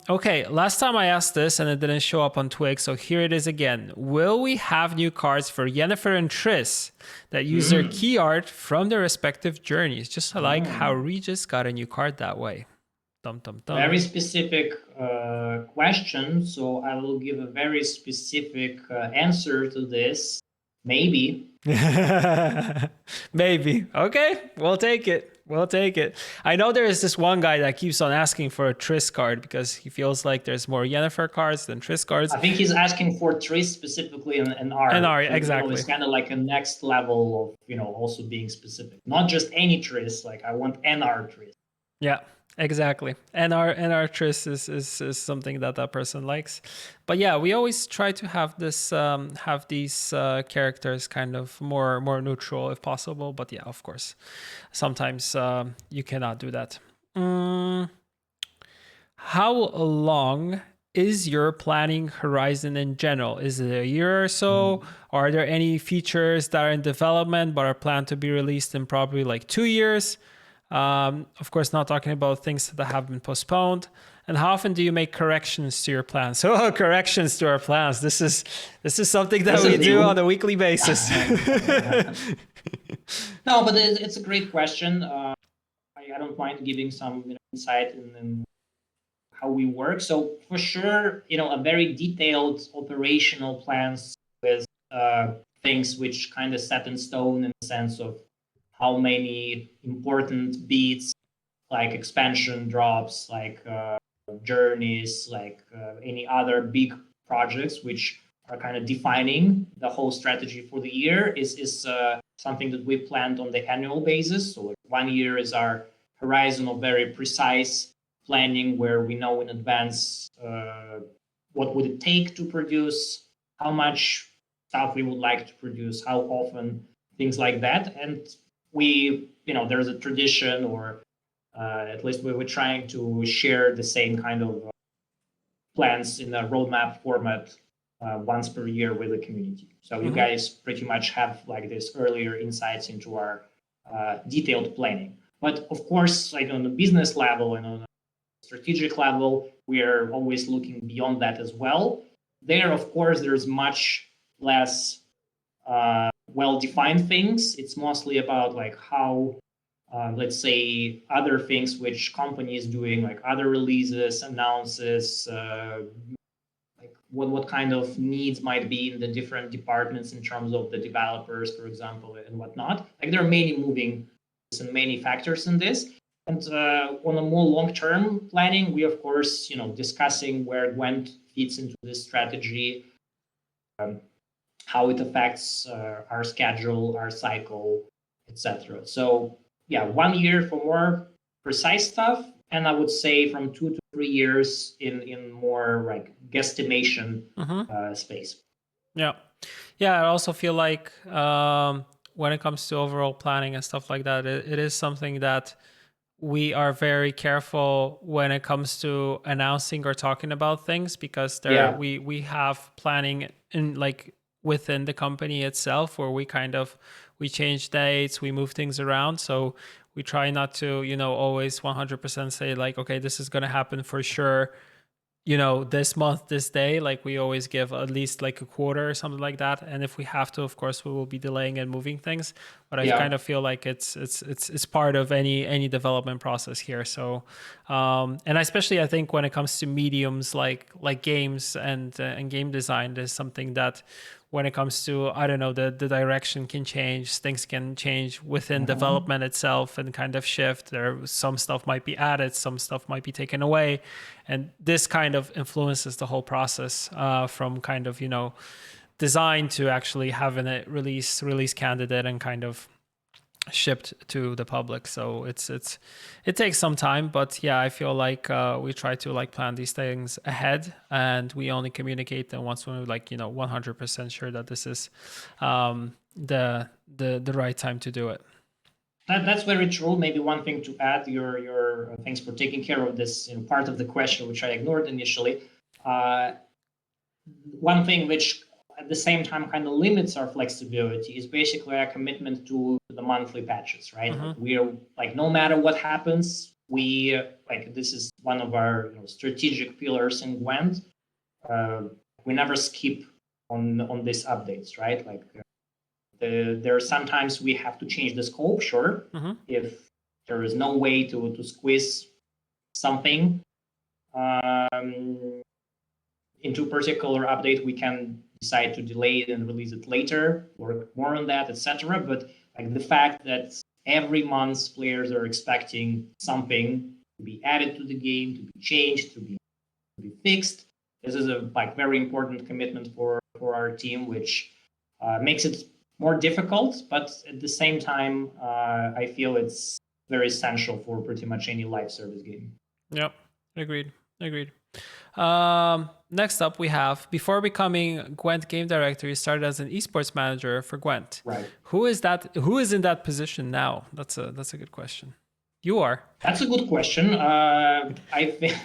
Okay, last time I asked this and it didn't show up on Twig, so here it is again. Will we have new cards for Yennefer and Triss that use their key art from their respective journeys? Just like how Regis got a new card that way. Very specific question, so I will give a very specific answer to this. Maybe. Maybe. Okay, we'll take it. I know there is this one guy that keeps on asking for a Triss card because he feels like there's more Yennefer cards than Triss cards. I think he's asking for Triss specifically and Art. And Art, exactly. It's kind of like a next level of, also being specific. Not just any Triss, like I want an Art Triss. Yeah. Exactly. And artress is something that that person likes. But yeah, we always try to have this have these characters kind of more neutral if possible. But yeah, of course, sometimes you cannot do that. Mm, how long is your planning horizon in general? Is it a year or so? Are there any features that are in development but are planned to be released in probably like 2 years? Of course, not talking about things that have been postponed. And how often do you make corrections to your plans? So corrections to our plans. This is something that This we is do new. on a weekly basis. No, but it's a great question. I don't mind giving some insight in how we work. So for sure, a very detailed operational plans with things which kind of set in stone in the sense of how many important beats, like expansion drops, like journeys, like any other big projects which are kind of defining the whole strategy for the year is something that we planned on the annual basis. So like 1 year is our horizon of very precise planning where we know in advance what would it take to produce, how much stuff we would like to produce, how often, things like that. And there's a tradition, or at least we were trying to share the same kind of plans in a roadmap format once per year with the community. So you guys pretty much have like this earlier insights into our detailed planning. But of course, like on the business level and on a strategic level, we are always looking beyond that as well. There, of course, there's much less well-defined things. It's mostly about like how let's say other things which company is doing, like other releases, announces, like what kind of needs might be in the different departments in terms of the developers, for example, and whatnot. Like there are many moving and many factors in this. And on a more long-term planning, we of course, discussing where Gwent fits into this strategy, how it affects our schedule, our cycle, etc. So yeah, 1 year for more precise stuff, and I would say from 2 to 3 years in more like guesstimation space. Yeah. Yeah, I also feel like when it comes to overall planning and stuff like that, it is something that we are very careful when it comes to announcing or talking about things, because Yeah. we have planning in like within the company itself where we change dates, we move things around. So we try not to, always 100% say like, okay, this is going to happen for sure, this month, this day. Like we always give at least like a quarter or something like that. And if we have to, of course, we will be delaying and moving things. But I kind Yeah. of feel like it's part of any development process here. So, and especially I think when it comes to mediums like games and game design, there's something that when it comes to, I don't know, the direction can change, things can change within development itself and kind of shift. Some stuff might be added, some stuff might be taken away, and this kind of influences the whole process from kind of design to actually having it release candidate and kind of shipped to the public. So it takes some time, but yeah, I feel like we try to like plan these things ahead, and we only communicate them once we're like 100% sure that this is the right time to do it. That's very true. Maybe one thing to add, your thanks for taking care of this part of the question, which I ignored initially. Uh, One thing which at the same time kind of limits our flexibility is basically our commitment to the monthly patches, right? Like we're like, no matter what happens, we like, this is one of our strategic pillars in Gwent. We never skip on these updates, right? Like there are sometimes we have to change the scope, sure, if there is no way to squeeze something into a particular update, we can decide to delay it and release it later, work more on that, etc. But like the fact that every month players are expecting something to be added to the game, to be changed, to be fixed, this is a like very important commitment for our team, which makes it more difficult. But at the same time, I feel it's very essential for pretty much any live service game. Yep, agreed. Next up, we have, before becoming Gwent game director, you started as an esports manager for Gwent. Right. Who is that? Who is in that position now? That's a good question. You are. That's a good question. I think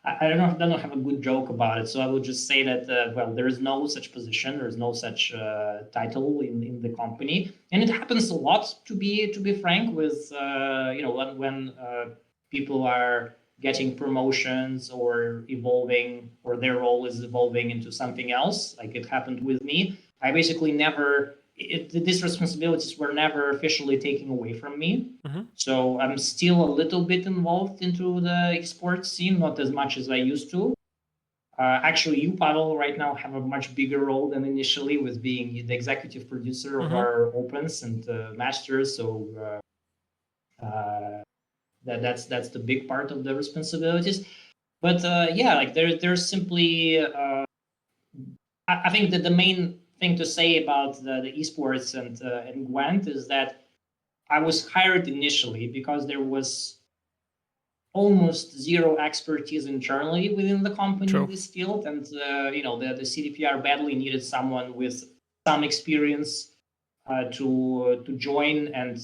I don't have a good joke about it, so I will just say that well, there is no such position, there is no such title in the company, and it happens a lot. To be frank, with when people are getting promotions or evolving, or their role is evolving into something else, like it happened with me. I basically never. These responsibilities were never officially taken away from me. Mm-hmm. So I'm still a little bit involved into the esports scene, not as much as I used to. Actually, you, Pavel, right now have a much bigger role than initially, with being the executive producer of our opens and masters. So that's the big part of the responsibilities. But yeah, like there's simply I think that the main thing to say about the esports and Gwent is that I was hired initially because there was almost zero expertise internally within the company in this field, and the CDPR badly needed someone with some experience to join and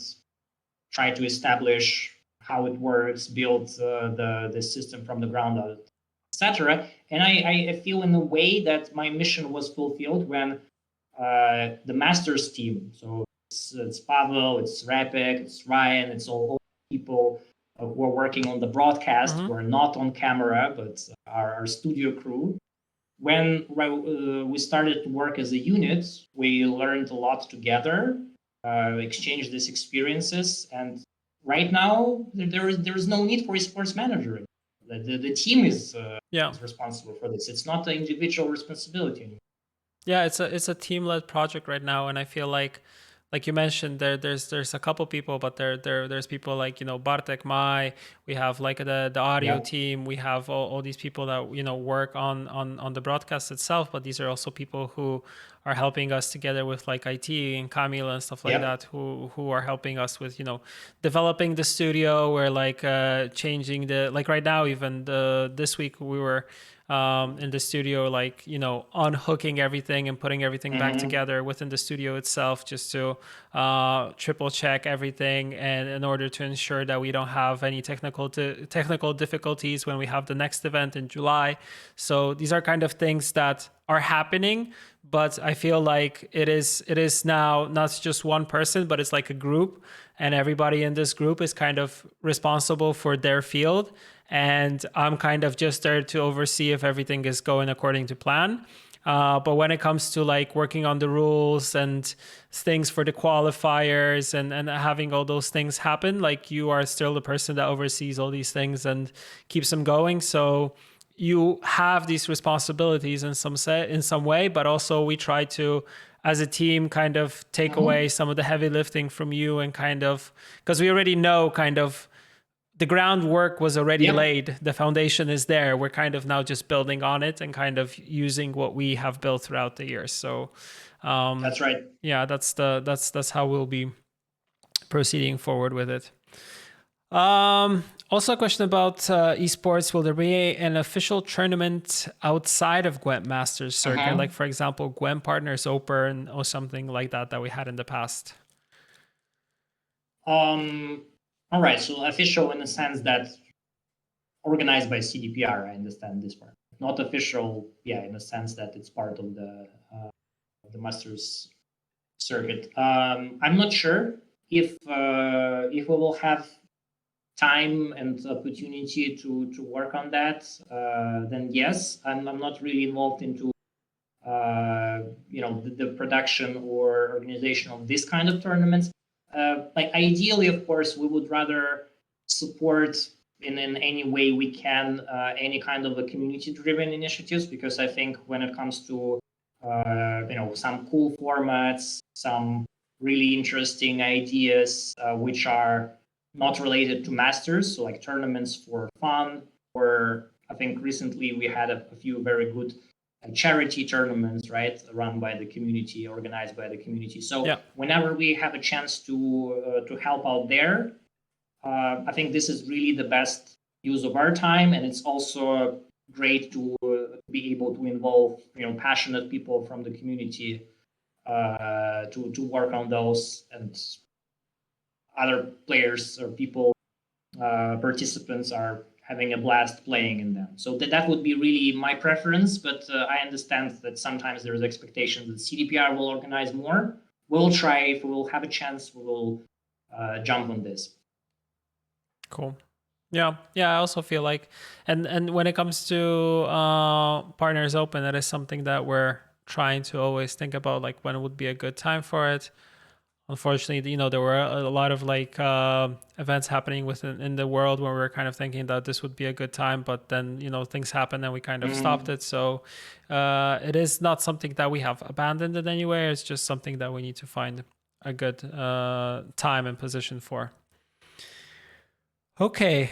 try to establish how it works, build the system from the ground up, etc. And I feel in a way that my mission was fulfilled when the masters team, so it's Pavel, it's Rapik, it's Ryan, it's all people who are working on the broadcast, who are not on camera, but our studio crew. When we started to work as a unit, we learned a lot together, exchanged these experiences, and right now there is no need for a sports manager. The team is responsible for this. It's not an individual responsibility anymore. Yeah, it's a team-led project right now, and I feel like you mentioned, there's a couple people, but there's people like Bartek, Mai. We have like the audio team. We have all these people that work on the broadcast itself, but these are also people who are helping us together with like IT and Camila and stuff like that, who are helping us with developing the studio. We're like changing like right now, even this week we were in the studio, like unhooking everything and putting everything back together within the studio itself, just to triple check everything, and in order to ensure that we don't have any technical difficulties when we have the next event in July. So these are kind of things that are happening, but I feel like it is now not just one person, but it's like a group, and everybody in this group is kind of responsible for their field. And I'm kind of just there to oversee if everything is going according to plan. But when it comes to like working on the rules and things for the qualifiers and having all those things happen, like you are still the person that oversees all these things and keeps them going. So you have these responsibilities in some way, but also we try to, as a team, kind of take away some of the heavy lifting from you, and kind of, because we already know kind of the groundwork was already laid. The foundation is there. We're kind of now just building on it and kind of using what we have built throughout the years. So that's right. Yeah, that's how we'll be proceeding forward with it. Also a question about esports. Will there be an official tournament outside of Gwent Masters circuit? Like, for example, Gwent Partners Open or something like that we had in the past? All right, so official in the sense that organized by CDPR, I understand this part. Not official, in the sense that it's part of the Masters circuit. I'm not sure if we will have time and opportunity to work on that. Then yes, I'm not really involved into the production or organization of this kind of tournaments. Like ideally, of course, we would rather support in any way we can any kind of a community-driven initiatives, because I think when it comes to some cool formats, some really interesting ideas which are not related to masters, so like tournaments for fun, or I think recently we had a few very good charity tournaments, right, run by the community, organized by the community. So Yeah. whenever we have a chance to help out there, I think this is really the best use of our time, and it's also great to be able to involve passionate people from the community to work on those, and other players or people participants are having a blast playing in them. So that would be really my preference, but I understand that sometimes there's expectation that CDPR will organize more. We'll try. If we'll have a chance, we will jump on this. Cool. Yeah, I also feel like, and when it comes to Partners Open, that is something that we're trying to always think about, like when would be a good time for it. Unfortunately, there were a lot of like events happening within in the world where we were kind of thinking that this would be a good time, but then things happened and we kind of stopped it. So it is not something that we have abandoned in any way. It's just something that we need to find a good time and position for. Okay.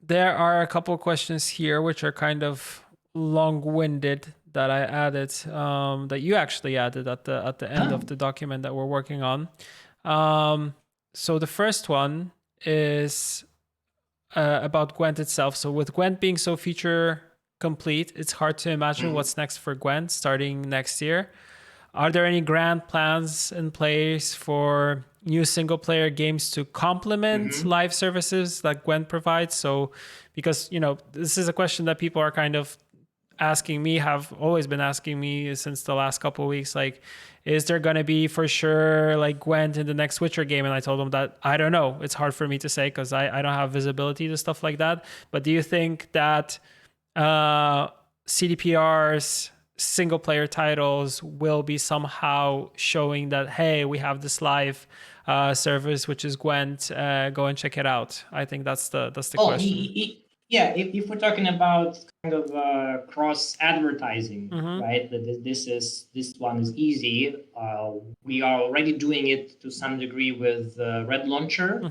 There are a couple of questions here which are kind of long-winded that I added, that you actually added at the end of the document that we're working on. So the first one is about Gwent itself. So with Gwent being so feature complete, it's hard to imagine what's next for Gwent starting next year. Are there any grand plans in place for new single player games to complement live services that Gwent provides? So, because, this is a question that people are kind of asking me, have always been asking me since the last couple of weeks, like, is there going to be for sure like Gwent in the next Witcher game? And I told them that I don't know. It's hard for me to say because I don't have visibility to stuff like that. But do you think that CDPR's single player titles will be somehow showing that, hey, we have this live service which is Gwent, go and check it out? I think that's the question. Yeah, if we're talking about kind of cross advertising, right? That this one is easy. We are already doing it to some degree with Red Launcher.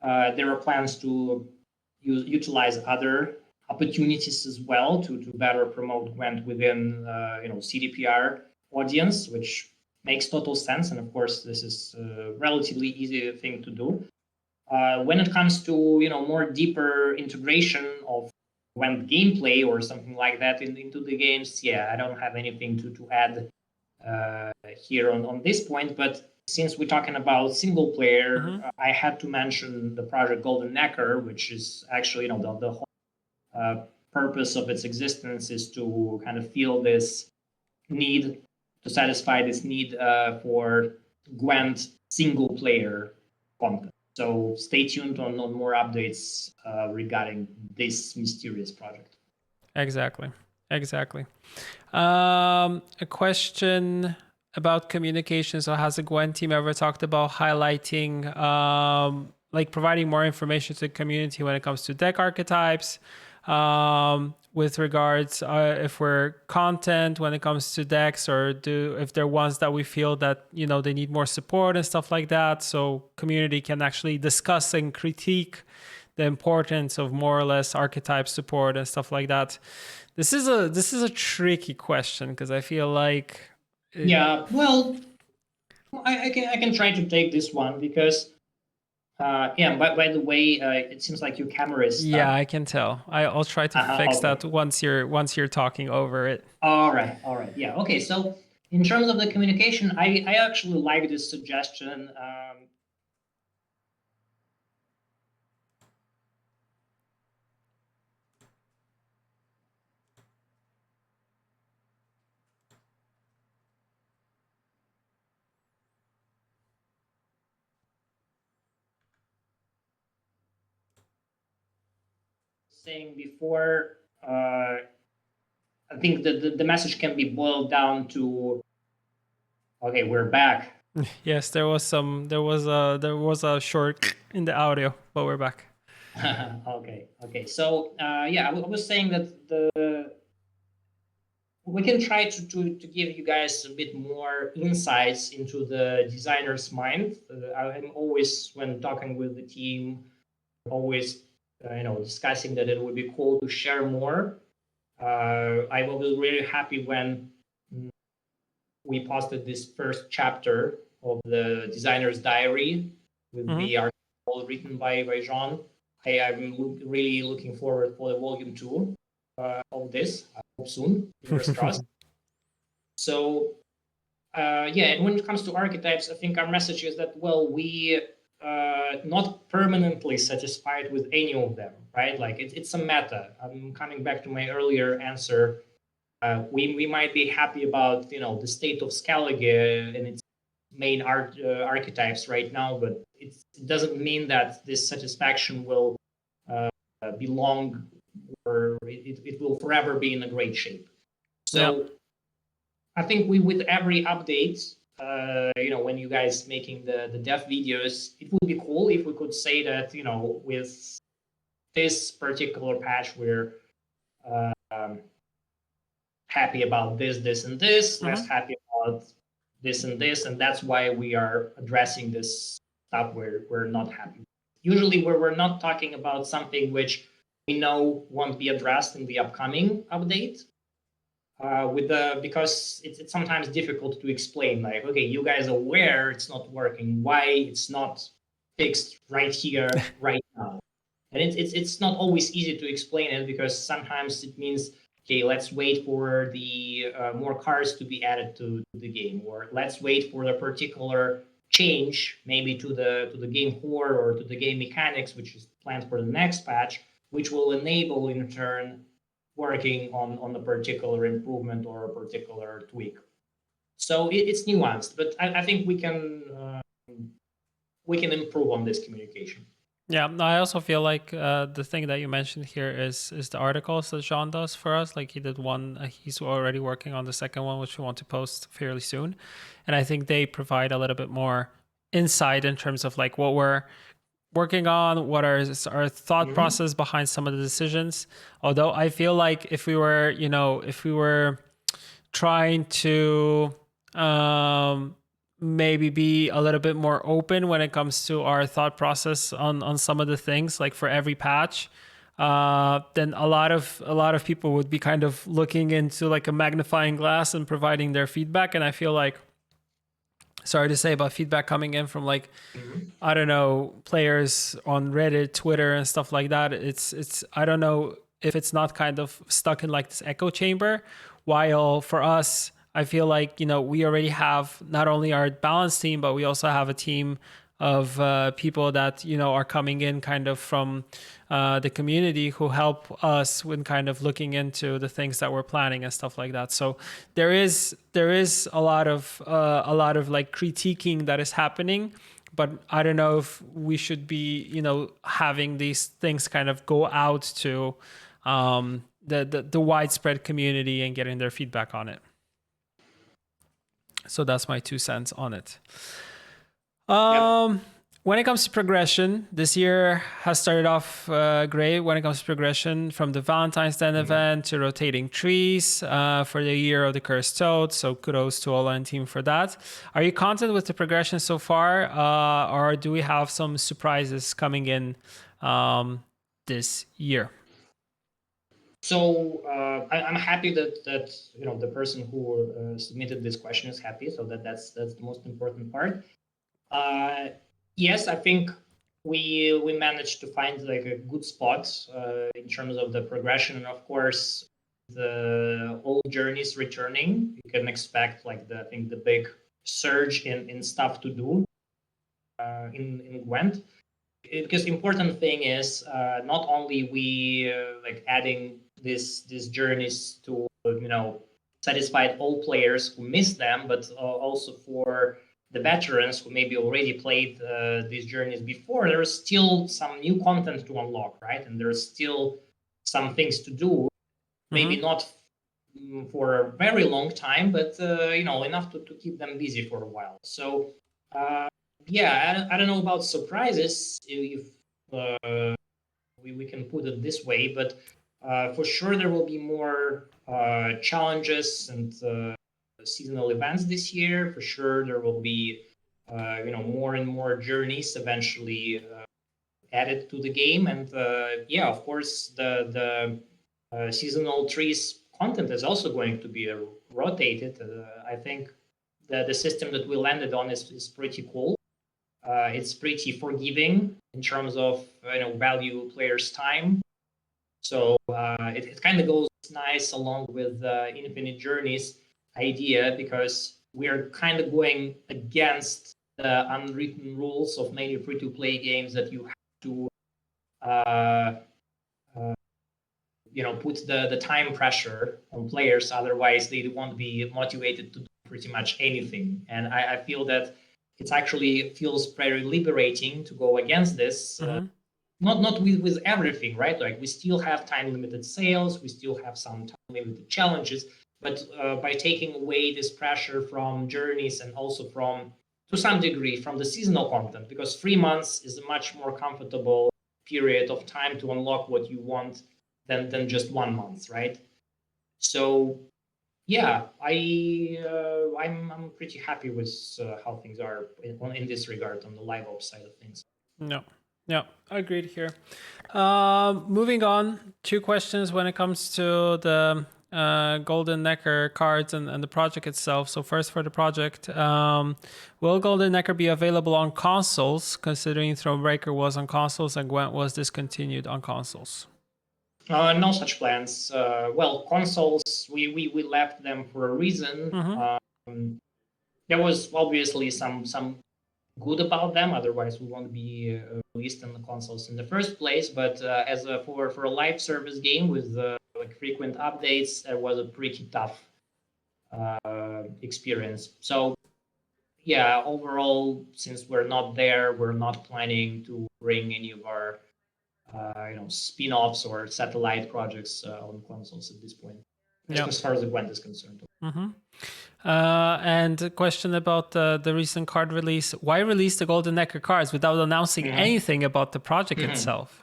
There are plans to utilize other opportunities as well to better promote Gwent within CDPR audience, which makes total sense. And of course, this is a relatively easy thing to do. When it comes to more deeper integration of Gwent gameplay or something like that into the games, yeah, I don't have anything to add here on this point. But since we're talking about single player, I had to mention the project Golden Necker, which is actually the whole purpose of its existence is to kind of feel this need, to satisfy this need for Gwent single player content. So stay tuned on more updates regarding this mysterious project. Exactly. A question about communication. So has the Gwent team ever talked about highlighting, like providing more information to the community when it comes to deck archetypes, with regards if we're content when it comes to decks, or if they're ones that we feel that they need more support and stuff like that, so community can actually discuss and critique the importance of more or less archetype support and stuff like that. This is a tricky question because I feel like well, I can try to take this one because by the way, it seems like your camera is stuck. Yeah, I can tell. I'll try to fix that once you're talking over it. All right. Yeah. Okay. So in terms of the communication, I actually like this suggestion. Saying before, I think the message can be boiled down to, okay, we're back. Yes, there was a short in the audio, but we're back. Okay. So I was saying that we can try to give you guys a bit more insights into the designer's mind. I'm always, when talking with the team, always discussing that it would be cool to share more I will be really happy when we posted this first chapter of the designer's diary with Hmm. the article written by Jean. I'm really looking forward for the volume 2 of this. I hope soon, fingers crossed. So yeah, and when it comes to archetypes, I think our message is that, well, we not permanently satisfied with any of them, right? Like it's a meta. I'm coming back to my earlier answer. We might be happy about the state of Skellige and its main archetypes right now, but it doesn't mean that this satisfaction will uh, be long, or it will forever be in a great shape. Yeah. So I think we with every update, when you guys making the dev videos, it would be cool if we could say that with this particular patch we're um, happy about this, and this, less Hmm. happy about this and this, and that's why we are addressing this stuff where we're not happy. Usually, where we're not talking about something which we know won't be addressed in the upcoming update, with the because it's sometimes difficult to explain. Like, okay, you guys are aware it's not working. Why it's not fixed right here, right now? And it's not always easy to explain it because sometimes it means, okay, let's wait for the more cars to be added to the game, or let's wait for the particular change, maybe to the game core or to the game mechanics, which is planned for the next patch, which will enable in turn working on a particular improvement or a particular tweak. So it's nuanced, but I think we can improve on this communication. Yeah, no, I also feel like the thing that you mentioned here is the articles that Jean does for us. Like he did one, he's already working on the second one, which we want to post fairly soon, and I think they provide a little bit more insight in terms of like what we're working on, what are our thought Mhm. process behind some of the decisions. Although I feel like if we were trying to um, maybe be a little bit more open when it comes to our thought process on some of the things, like for every patch, then a lot of people would be kind of looking into like a magnifying glass and providing their feedback. And I feel like, sorry to say, about feedback coming in from like, Mhm. I don't know, players on Reddit, Twitter, and stuff like that. It's I don't know if it's not kind of stuck in like this echo chamber. While for us, I feel like we already have not only our balance team, but we also have a team of people that are coming in kind of from the community who help us when kind of looking into the things that we're planning and stuff like that. So there is a lot of like critiquing that is happening, but I don't know if we should be having these things kind of go out to the widespread community and getting their feedback on it. So that's my 2 cents on it. Yep. When it comes to progression, this year has started off great when it comes to progression, from the Valentine's Den Mhm. event to rotating trees for the year of the cursed toad. So kudos to Ola and team for that. Are you content with the progression so far, or do we have some surprises coming in this year? So I'm happy that the person who submitted this question is happy. So that's the most important part. Uh, yes, I think we managed to find like a good spot in terms of the progression, and of course, the old journeys returning. You can expect like I think the big surge in stuff to do in Gwent. Because important thing is not only we like adding these journeys to satisfy all players who miss them, but also for the veterans who maybe already played these journeys before. There's still some new content to unlock, right? And there's still some things to do. Maybe Mm-hmm. not for a very long time, but enough to keep them busy for a while. So uh, yeah, I don't know about surprises if we can put it this way, but for sure there will be more challenges and seasonal events this year. For sure there will be more and more journeys eventually added to the game, and yeah, of course the seasonal trees content is also going to be rotated. I think the system that we landed on is pretty cool. It's pretty forgiving in terms of value players' time. So it kind of goes nice along with Infinite Journeys idea, because we are kind of going against the unwritten rules of many free-to-play games that you have to uh, put the time pressure on players, otherwise they won't be motivated to do pretty much anything. And I feel that it actually feels very liberating to go against this. Not with everything, right? Like we still have time limited sales, we still have some time limited challenges, but by taking away this pressure from journeys, and also from, to some degree, from the seasonal content, because 3 months is a much more comfortable period of time to unlock what you want than just 1 month, right? So yeah, I'm pretty happy with how things are in this regard on the live ops side of things. No, no, agreed here. Moving on, two questions when it comes to the Golden Necker cards and the project itself. So first, for the project, will Golden Necker be available on consoles, considering Thronebreaker was on consoles and Gwent was discontinued on consoles? No such plans. Well, consoles, we left them for a reason. There was obviously some good about them, otherwise we won't be released on the consoles in the first place. But as for a live service game with like frequent updates, it was a pretty tough experience. So yeah, overall, since we're not there, we're not planning to bring any of our spin-offs or satellite projects on consoles at this point, as far as the Gwent is concerned. And a question about the recent card release. Why release the Golden Necker cards without announcing anything about the project itself?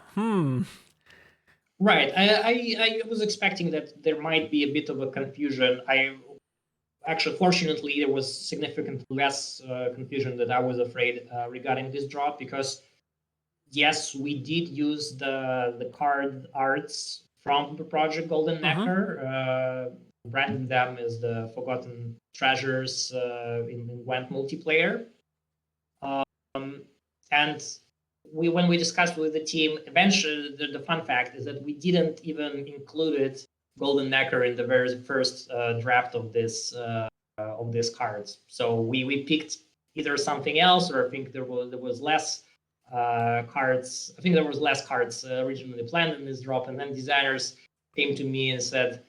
Right. I was expecting that there might be a bit of a confusion. Actually, fortunately, there was significantly less confusion than I was afraid regarding this drop, because yes, we did use the card arts from the project Golden Necker, branding them as the Forgotten Treasures in Gwent multiplayer. And when we discussed with the team, eventually the fun fact is that we didn't even include Golden Necker in the very first draft of this cards. So we picked either something else, or I think there was less cards. I think there was less cards originally planned in this drop, and then designers came to me and said,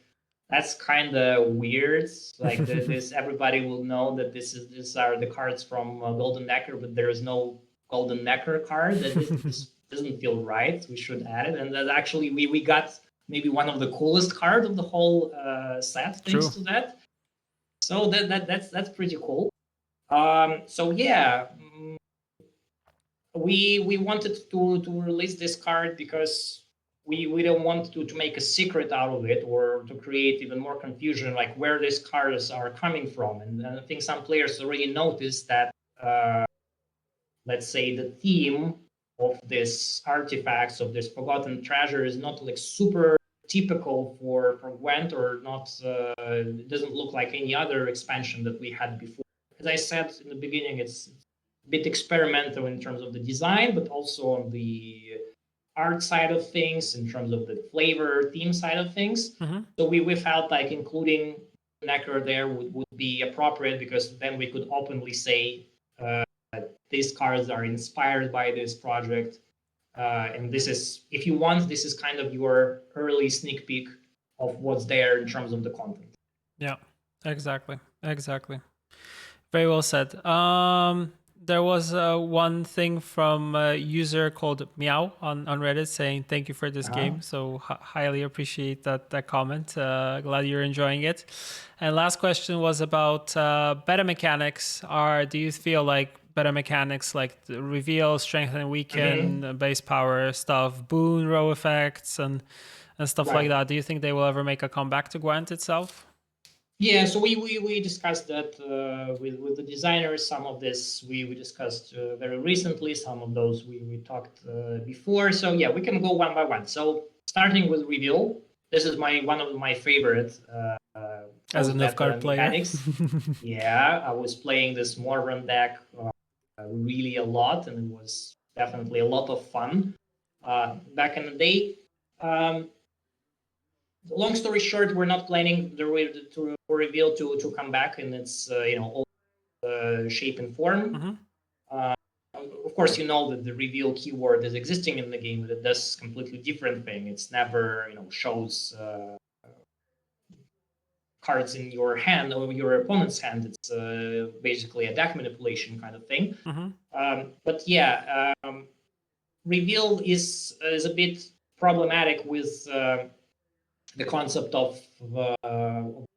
"That's kind of weird. Like this, everybody will know that these are the cards from Golden Necker, but there is no Golden Necker card. That this doesn't feel right. We should add it." And that actually we got maybe one of the coolest cards of the whole set thanks to that. So that's pretty cool. So yeah, we wanted to release this card because we don't want to make a secret out of it, or to create even more confusion, like where these cards are coming from. And I think some players already noticed that, let's say, the theme of this artifacts, of this forgotten treasure, is not like super typical for Gwent, or not. It doesn't look like any other expansion that we had before. As I said in the beginning, it's a bit experimental in terms of the design, but also on the art side of things, in terms of the flavor theme side of things. So we felt like including Necker there would be appropriate, because then we could openly say these cards are inspired by this project. And this is, if you want, this is kind of your early sneak peek of what's there in terms of the content. Yeah, exactly. Very well said. There was one thing from a user called Meow on Reddit saying, "Thank you for this game." So highly appreciate that comment. Glad you're enjoying it. And last question was about beta mechanics. Do you feel like beta mechanics like the reveal, strengthen and weaken, base power stuff, boon, row effects, and stuff like that, do you think they will ever make a comeback to Gwent itself? Yeah, so we discussed that with the designers. Some of this we discussed very recently. Some of those we talked before. So yeah, we can go one by one. So starting with reveal, this is one of my favorite As a Nilfgaard player. mechanics. Yeah, I was playing this Morven deck really a lot, and it was definitely a lot of fun back in the day. Long story short, we're not planning to reveal to come back in its old shape and form. Of course, you know that the reveal keyword is existing in the game, but it does completely different thing. It's never shows cards in your hand or your opponent's hand. It's basically a deck manipulation kind of thing. But yeah, reveal is a bit problematic with the concept of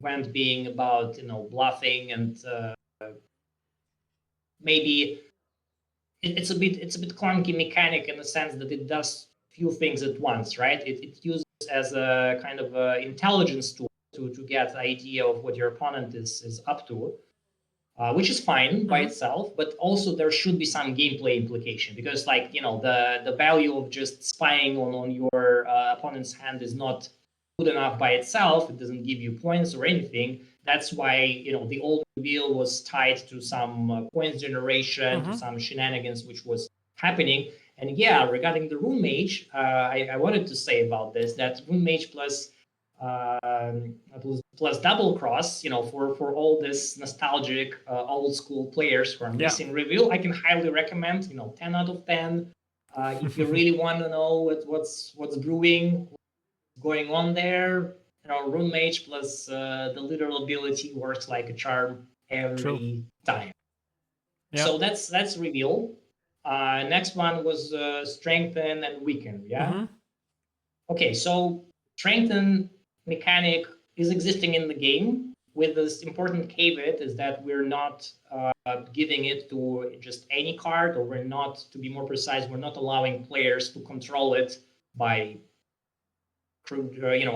Gwent being about bluffing, and maybe it's a bit clunky mechanic in the sense that it does few things at once, right? It uses as a kind of intelligence tool to get the idea of what your opponent is up to, which is fine by itself, but also there should be some gameplay implication, because the value of just spying on your opponent's hand is not good enough by itself. It doesn't give you points or anything. That's why the old reveal was tied to some points generation, to some shenanigans which was happening. And yeah, regarding the Rune Mage, I wanted to say about this that Rune Mage plus double cross, for all this nostalgic old school players who are missing reveal, I can highly recommend. 10 out of 10. If you really want to know what's brewing, going on there, Rune Mage plus the literal ability works like a charm every time. So that's reveal. Next one was strengthen and weaken. Yeah. Okay, so strengthen mechanic is existing in the game, with this important caveat is that we're not giving it to just any card, or we're not, to be more precise, we're not allowing players to control it by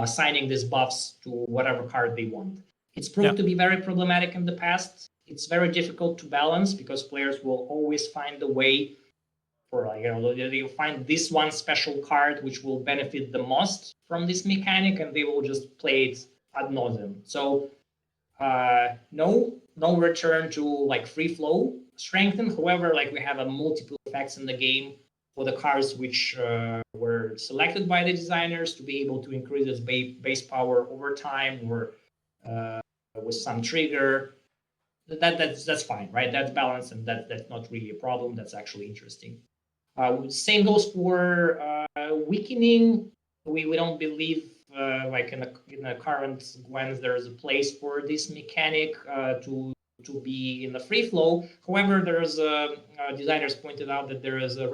assigning these buffs to whatever card they want. It's proved to be very problematic in the past. It's very difficult to balance because players will always find a way for you find this one special card which will benefit the most from this mechanic, and they will just play it ad nauseum. So no return to free flow strengthen. However, we have a multiple effects in the game for the cards which were selected by the designers to be able to increase its base power over time, or with some trigger. That's fine, right? That's balanced, and that's not really a problem. That's actually interesting. Same goes for weakening. We don't believe in the current Gwent there is a place for this mechanic to be in the free flow. However, there's designers pointed out that there is a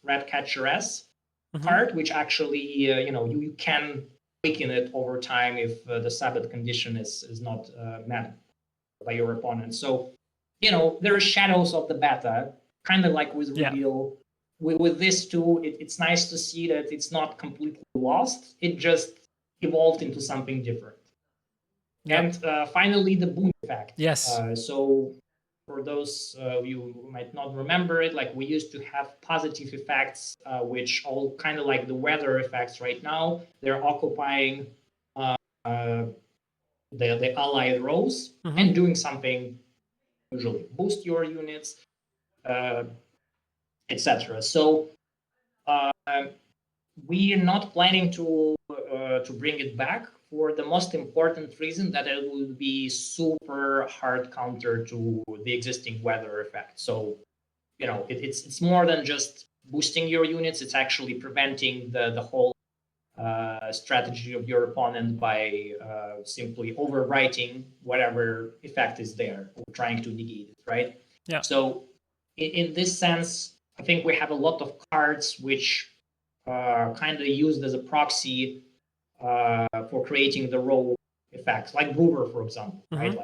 Ratcatcheress card which actually you can weaken it over time if the Sabbath condition is not met by your opponent. So there are shadows of the beta, kind of like with reveal. With this too, it's nice to see that it's not completely lost. It just evolved into something different. And finally, the boon effect. Yes. So for those you who might not remember it, we used to have positive effects, which all kind of like the weather effects right now. They're occupying the allied rows and doing something, usually boost your units, etc. So we are not planning to bring it back, for the most important reason that it will be super hard counter to the existing weather effect. So it's more than just boosting your units. It's actually preventing the whole strategy of your opponent by simply overwriting whatever effect is there, or trying to negate it, right? Yeah. So in this sense, I think we have a lot of cards which are kind of used as a proxy for creating the row effects, like Brewer, for example, right?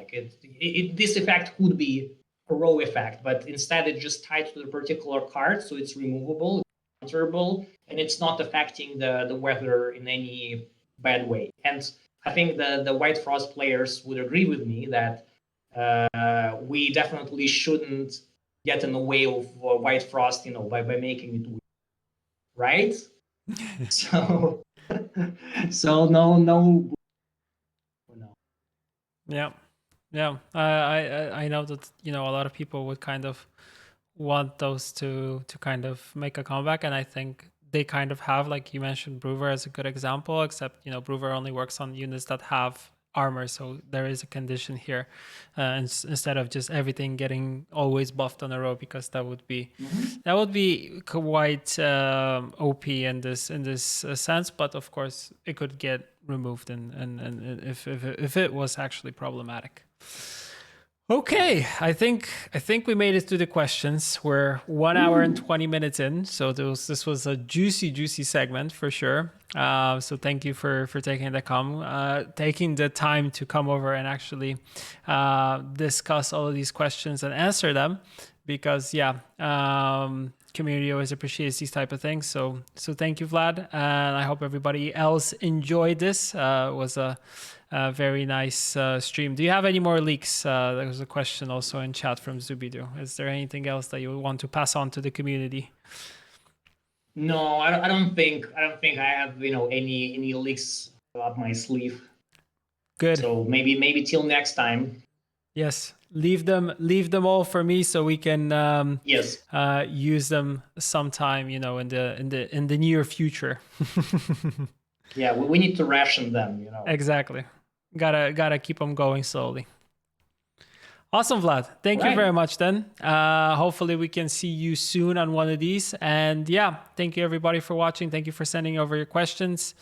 This effect could be a row effect, but instead it just tied to the particular card, so it's removable, it's counterable, and it's not affecting the weather in any bad way. And I think the White Frost players would agree with me that we definitely shouldn't get in the way of White Frost, by making it weak, right? So So no. Yeah. Yeah. I know that, a lot of people would kind of want those to kind of make a comeback, and I think they kind of have, like you mentioned Brewer as a good example, except Brewer only works on units that have armor, so there is a condition here, instead of just everything getting always buffed on a row, because that would be quite OP in this sense. But of course it could get removed, and if it was actually problematic. Okay, I think we made it through the questions. We're 1 hour and 20 minutes in, so this was a juicy segment for sure. So thank you for taking taking the time to come over and actually discuss all of these questions and answer them, because community always appreciates these type of things. So thank you, Vlad, and I hope everybody else enjoyed this. It was a very nice stream. Do you have any more leaks? There was a question also in chat from Zubidu. Is there anything else that you want to pass on to the community? No, I don't think I have any leaks up my sleeve. Good. So maybe till next time. Yes, leave them all for me, so we can yes use them sometime, in the near future. Yeah, we need to ration them. Exactly. Gotta keep them going slowly. Awesome, Vlad. Thank you very much then. Hopefully we can see you soon on one of these. And thank you everybody for watching. Thank you for sending over your questions.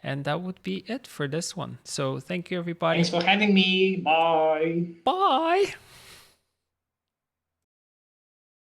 And that would be it for this one. So thank you, everybody. Thanks for having me. Bye. Bye.